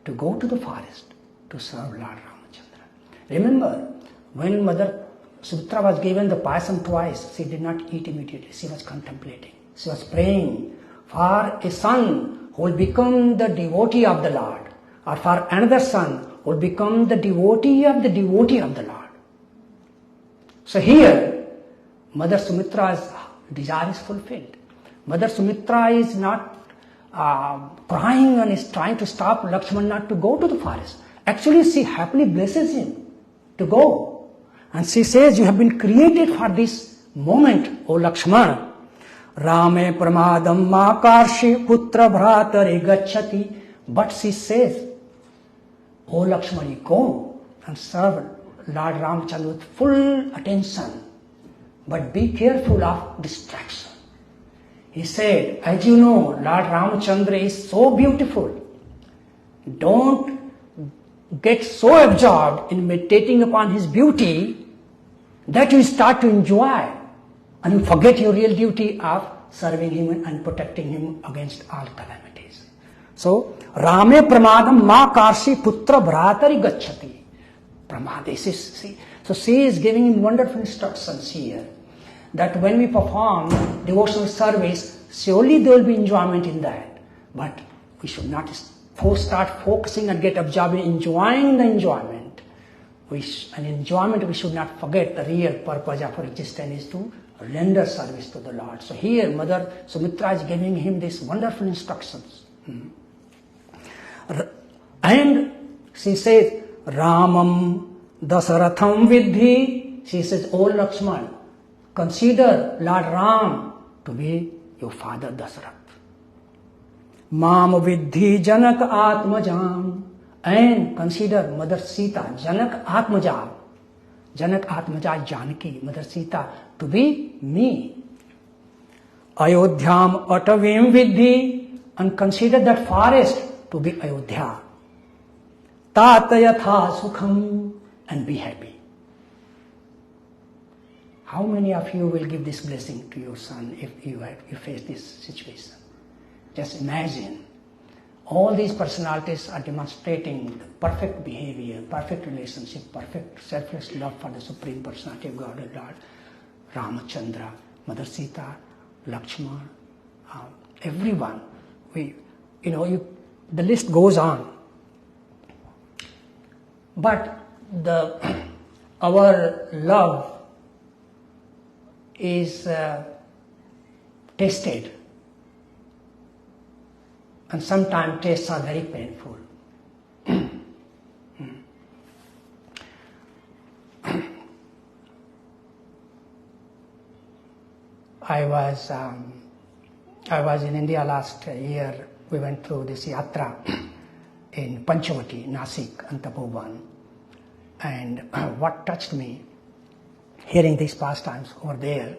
[SPEAKER 1] to go to the forest to serve Lord Ramachandra. Remember, when Mother Sumitra was given the payasam twice, she did not eat immediately, she was contemplating. She was praying for a son who will become the devotee of the Lord, or for another son who will become the devotee of the Lord. So here, Mother Sumitra's desire is fulfilled. Mother Sumitra is not crying and is trying to stop Lakshman not to go to the forest. Actually, she happily blesses him to go. And she says, you have been created for this moment, O Lakshman. Rame pramadam makarshi putra bhratari gacchati. But she says, O Lakshman, you go and serve Lord Ramchandra with full attention. But be careful of distraction. He said, as you know, Lord Ramchandra is so beautiful. Don't get so absorbed in meditating upon his beauty that you start to enjoy and you forget your real duty of serving him and protecting him against all calamities. So, Rame pramadam ma karshi putra bhratari gacchati. Pramad, so she is giving him wonderful instructions here, that when we perform devotional service, surely there will be enjoyment in that. But we should not start focusing and get absorbed in enjoying the enjoyment. An enjoyment we should not forget the real purpose of our existence is to render service to the Lord. So here Mother Sumitra is giving him these wonderful instructions. And she says, Ramam dasaratham vidhi. She says, O Lakshman, consider Lord Ram to be your father Dasarath. Mam vidhi Janak Atmajam. And consider Mother Sita, Janak Atmaja. Janak Atmaja Janaki, Mother Sita, to be me. Ayodhyam Atavim vidhi. And consider that forest to be Ayodhya. Tatayatha Sukham. And be happy. How many of you will give this blessing to your son if you face this situation? Just imagine. All these personalities are demonstrating the perfect behavior, perfect relationship, perfect selfless love for the Supreme Personality of God, Lord Ramachandra, Mother Sita, Lakshman, everyone. The list goes on. But our love is tasted, and sometimes tastes are very painful. I was in India last year. We went through this yatra in Panchavati, Nasik, and Tapovan. And what touched me, hearing these pastimes over there,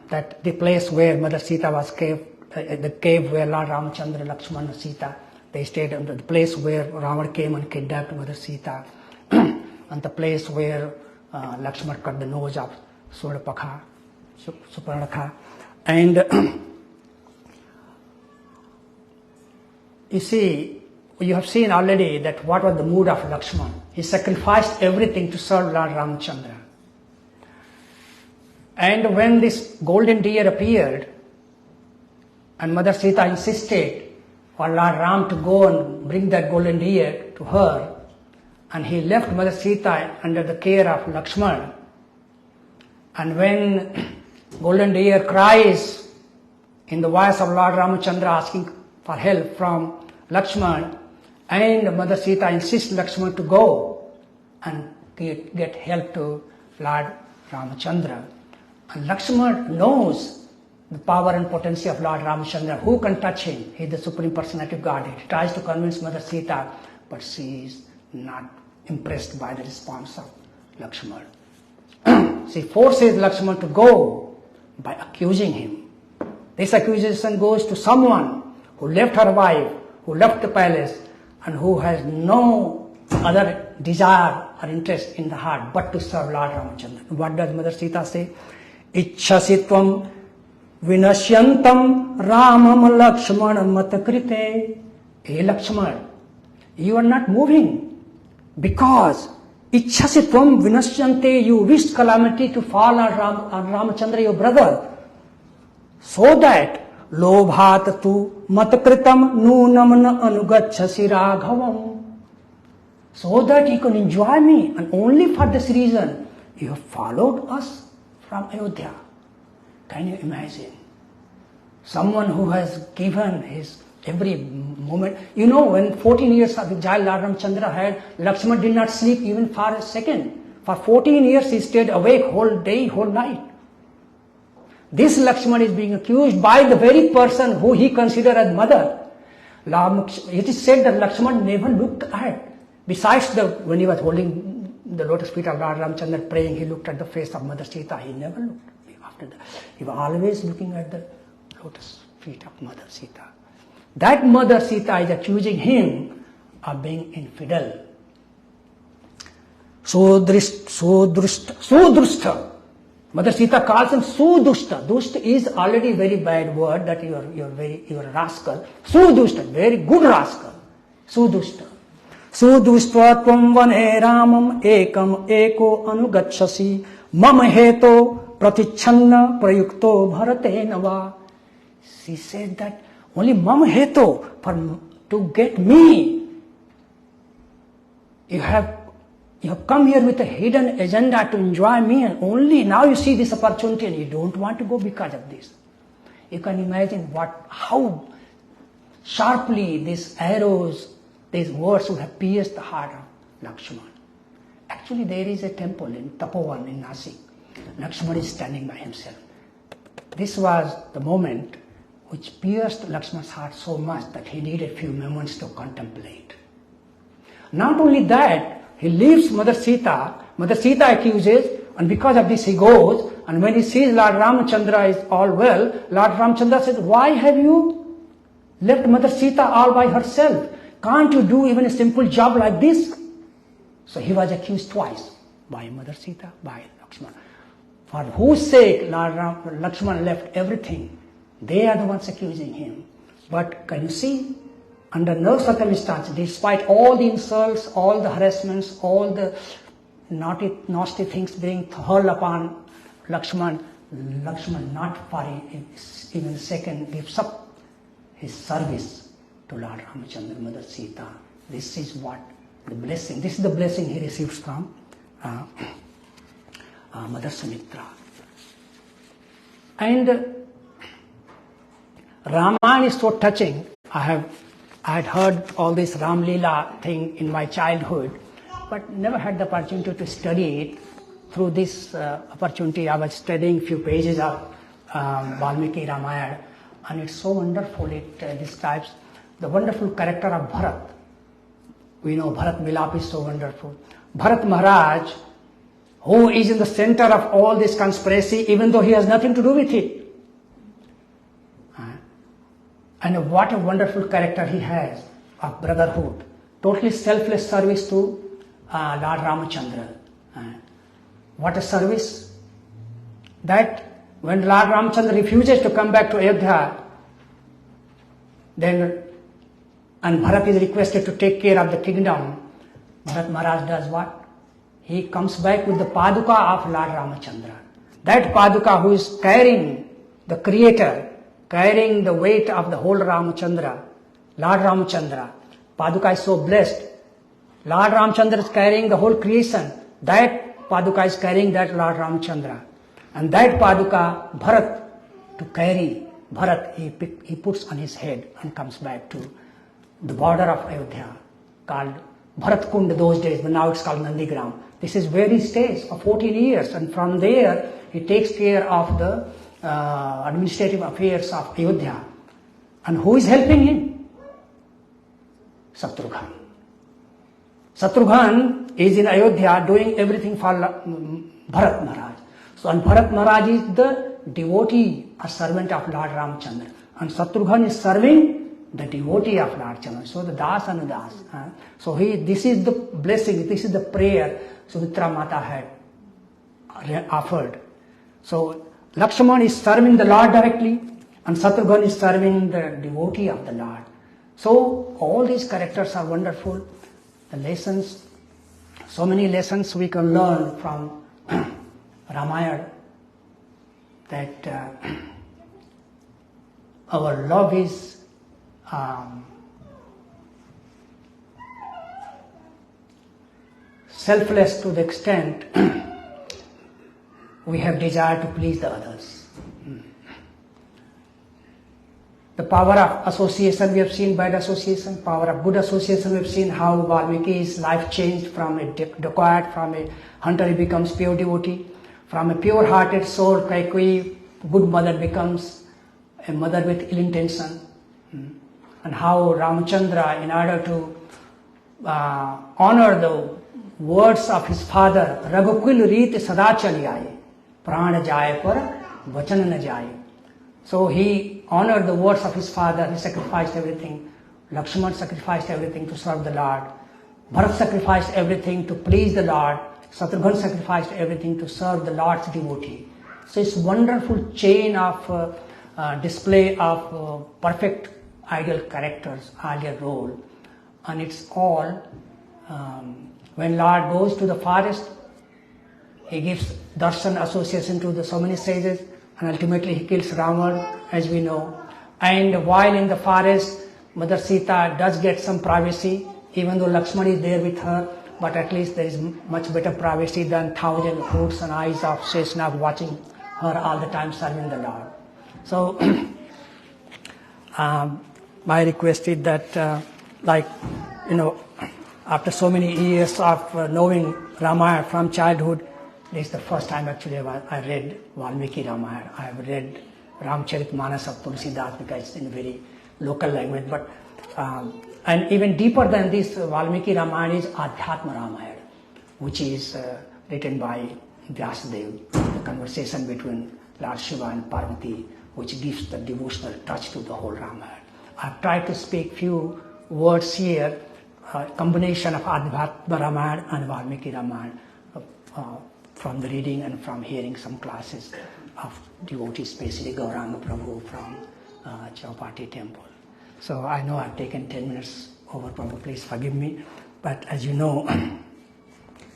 [SPEAKER 1] that the place where Mother Sita was cave, the cave where Lord Ramachandra, Lakshman and Sita, they stayed, the place where Ravana came and kidnapped Mother Sita, and the place where Lakshman cut the nose of Suparnakha. And you see, you have seen already that what was the mood of Lakshman. He sacrificed everything to serve Lord Ramachandra. And when this golden deer appeared, and Mother Sita insisted for Lord Ram to go and bring that golden deer to her, and he left Mother Sita under the care of Lakshman. And when golden deer cries in the voice of Lord Ramachandra asking for help from Lakshman, and Mother Sita insists Lakshman to go and get help to Lord Ramachandra. And Lakshman knows the power and potency of Lord Ramachandra. Who can touch him? He is the Supreme Personality of Godhead. He tries to convince Mother Sita, but she is not impressed by the response of Lakshman. She forces Lakshman to go by accusing him. This accusation goes to someone who left her wife, who left the palace, and who has no other desire or interest in the heart but to serve Lord Ramachandra. What does Mother Sita say? Ichchasitvam vinashyantam ramam lakshmanam matakrite. Hey Lakshman, you are not moving because ichchasitvam vinashyante, you wished calamity to fall on Ramachandra, your brother, so that Lobhat tu matkritam nunam na anugachasi raghavam. So that you can enjoy me, and only for this reason you have followed us from Ayodhya. Can you imagine? Someone who has given his every moment. You know, when 14 years of the child Lord Ramchandra had, Lakshman did not sleep even for a second. For 14 years he stayed awake whole day, whole night. This Lakshman is being accused by the very person who he considered as mother. It is said that Lakshman never looked at. Besides when he was holding the lotus feet of Lord Ramchandra praying, he looked at the face of Mother Sita. He never looked after that. He was always looking at the lotus feet of Mother Sita. That Mother Sita is accusing him of being infidel. Sudrushta. Mother Sita calls him Sudushta. Dushta is already a very bad word, that you are a rascal. Sudushta, very good rascal. Sudushta. Sudushta tvam vane ramam ekam eko anugachasi mam heto pratichanna prayukto bharatenava. She said that only mam heto, to get me, you have come here with a hidden agenda to enjoy me, and only now you see this opportunity and you don't want to go because of this. You can imagine how sharply these arrows, these words would have pierced the heart of Lakshman. Actually, there is a temple in Tapovan in Nasik. Lakshman is standing by himself. This was the moment which pierced Lakshman's heart so much that he needed a few moments to contemplate. Not only that, he leaves Mother Sita. Mother Sita accuses, and because of this he goes, and when he sees Lord Ramchandra is all well, Lord Ramchandra says, why have you left Mother Sita all by herself? Can't you do even a simple job like this? So he was accused twice, by Mother Sita, by Lakshman. For whose sake Lord Lakshman left everything. They are the ones accusing him. But can you see, under no circumstances, despite all the insults, all the harassments, all the nasty things being hurled upon Lakshman not for even a second gives up his service to Lord Ramchandra, Mother Sita. This is what the blessing, this is the blessing he receives from Mother Sumitra. And Ramayana is so touching. I had heard all this Ram Leela thing in my childhood, but never had the opportunity to study it. Through this opportunity, I was studying a few pages of Valmiki Ramayana, and it's so wonderful. It describes the wonderful character of Bharat. We know Bharat Milap is so wonderful. Bharat Maharaj, who is in the center of all this conspiracy, even though he has nothing to do with it. And what a wonderful character he has of brotherhood. Totally selfless service to Lord Ramchandra. What a service. That when Lord Ramchandra refuses to come back to Ayodhya, then, and Bharat is requested to take care of the kingdom, Bharat Maharaj does what? He comes back with the Paduka of Lord Ramchandra. That Paduka who is carrying the Creator, carrying the weight of the whole Ramchandra, Lord Ramchandra. Paduka is so blessed. Lord Ramchandra is carrying the whole creation. That Paduka is carrying that Lord Ramchandra. And that Paduka, Bharat, to carry, Bharat, he puts on his head and comes back to the border of Ayodhya, called Bharat Kund those days, but now it's called Nandigram. This is where he stays for 14 years, and from there he takes care of the administrative affairs of Ayodhya. And who is helping him? Shatrughan. Shatrughan is in Ayodhya doing everything for Bharat Maharaj. So, and Bharat Maharaj is the devotee, a servant of Lord Ramchandra. And Shatrughan is serving the devotee of Lord Ramchandra. So, the Das and the Das. So, this is the blessing, this is the prayer Sumitra Mata had offered. So, Lakshman is serving the Lord directly, and Shatrughan is serving the devotee of the Lord. So, all these characters are wonderful. The lessons, so many lessons we can learn from Ramayana, that our love is selfless to the extent we have desire to please the others. The power of association, we have seen bad association. Power of good association, we have seen how Valmiki's life changed from a dacoit, from a hunter he becomes pure devotee. From a pure-hearted soul, Kaikeyi, good mother, becomes a mother with ill intention. And how Ramachandra, in order to honor the words of his father, Raghukul Reet Sada Chali Aaye, Prana Jaye Par Vachan Na Jaye. So he honored the words of his father, he sacrificed everything. Lakshman sacrificed everything to serve the Lord. Bharat sacrificed everything to please the Lord. Shatrughan sacrificed everything to serve the Lord's devotee. So it's a wonderful chain of display of perfect ideal characters, ideal role. And it's all, when Lord goes to the forest, he gives darshan association to the so many sages, and ultimately he kills Ravana, as we know. And while in the forest, Mother Sita does get some privacy, even though Lakshman is there with her, but at least there is much better privacy than thousand hoods and eyes of Sheshnag watching her all the time serving the Lord. So, my request is that, after so many years of knowing Ramayana from childhood, this is the first time actually I read Valmiki Ramayana. I have read Ramcharitmanas of Tulsidas because it's in a very local language. But and even deeper than this, Valmiki Ramayana is Adhyatma Ramayana, which is written by Vyasadeva, the conversation between Lord Shiva and Parvati, which gives the devotional touch to the whole Ramayana. I've tried to speak few words here, combination of Adhyatma Ramayana and Valmiki Ramayana, from the reading and from hearing some classes of devotees, especially Gauranga Prabhu from Chowpatty temple. So I know I've taken 10 minutes over, Prabhu, please forgive me. But as you know,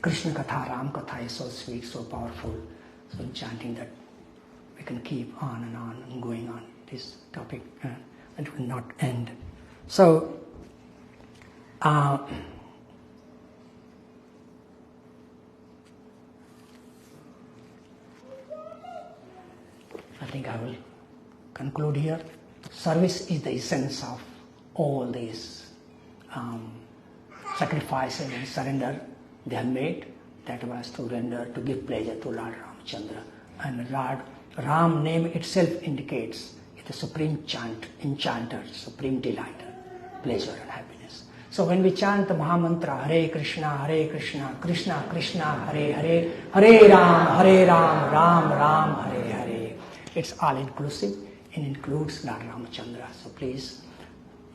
[SPEAKER 1] Krishna Katha, Ram Katha is so sweet, so powerful, so enchanting that we can keep on and going on this topic. It will not end. So, I think I will conclude here. Service is the essence of all these sacrifices and surrender they have made. That was to render, to give pleasure to Lord Ramachandra. And Lord Ram name itself indicates the supreme enchanter, supreme delighter, pleasure and happiness. So when we chant the Mahamantra, Hare Krishna, Krishna Krishna, Hare Hare, Hare Ram, Ram Ram, Hare Hare, it's all inclusive and includes Lord Ramachandra. So please,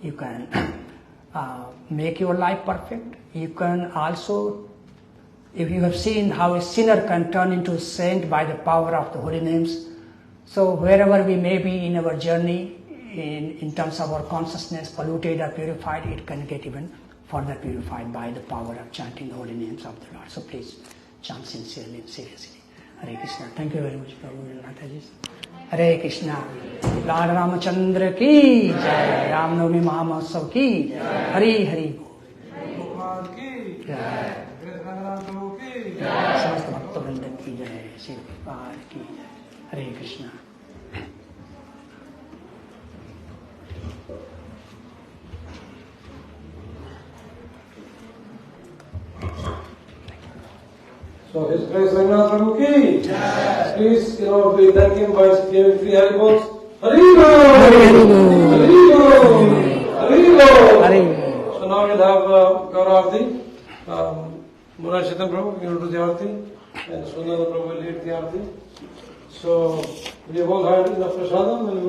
[SPEAKER 1] you can make your life perfect. You can also, if you have seen how a sinner can turn into a saint by the power of the holy names, so wherever we may be in our journey, in terms of our consciousness, polluted or purified, it can get even further purified by the power of chanting the holy names of the Lord. So please chant sincerely and seriously. Hare Krishna. Thank you very much, Prabhu Mataji. Hare Krishna. Lord Ramachandra ki jai. Ram Navami Mahamahotsav ki jai. Hari Hari Bol. Jai. समस्त भक्तवृंद की जय, श्री पाद की जय. हरे Krishna.
[SPEAKER 3] So His Grace Ranganath Prabhu ki jai. Please, we thank him by giving 3 Hari Bols. Hari Bol! Hari Bol! Hari Bol! Hari Bol! So now we'll have Gaura Arti. Murar Chetan Prabhu will do the Arti, and Sunanda Prabhu will lead the Arti. So we have all had enough prasadam, and we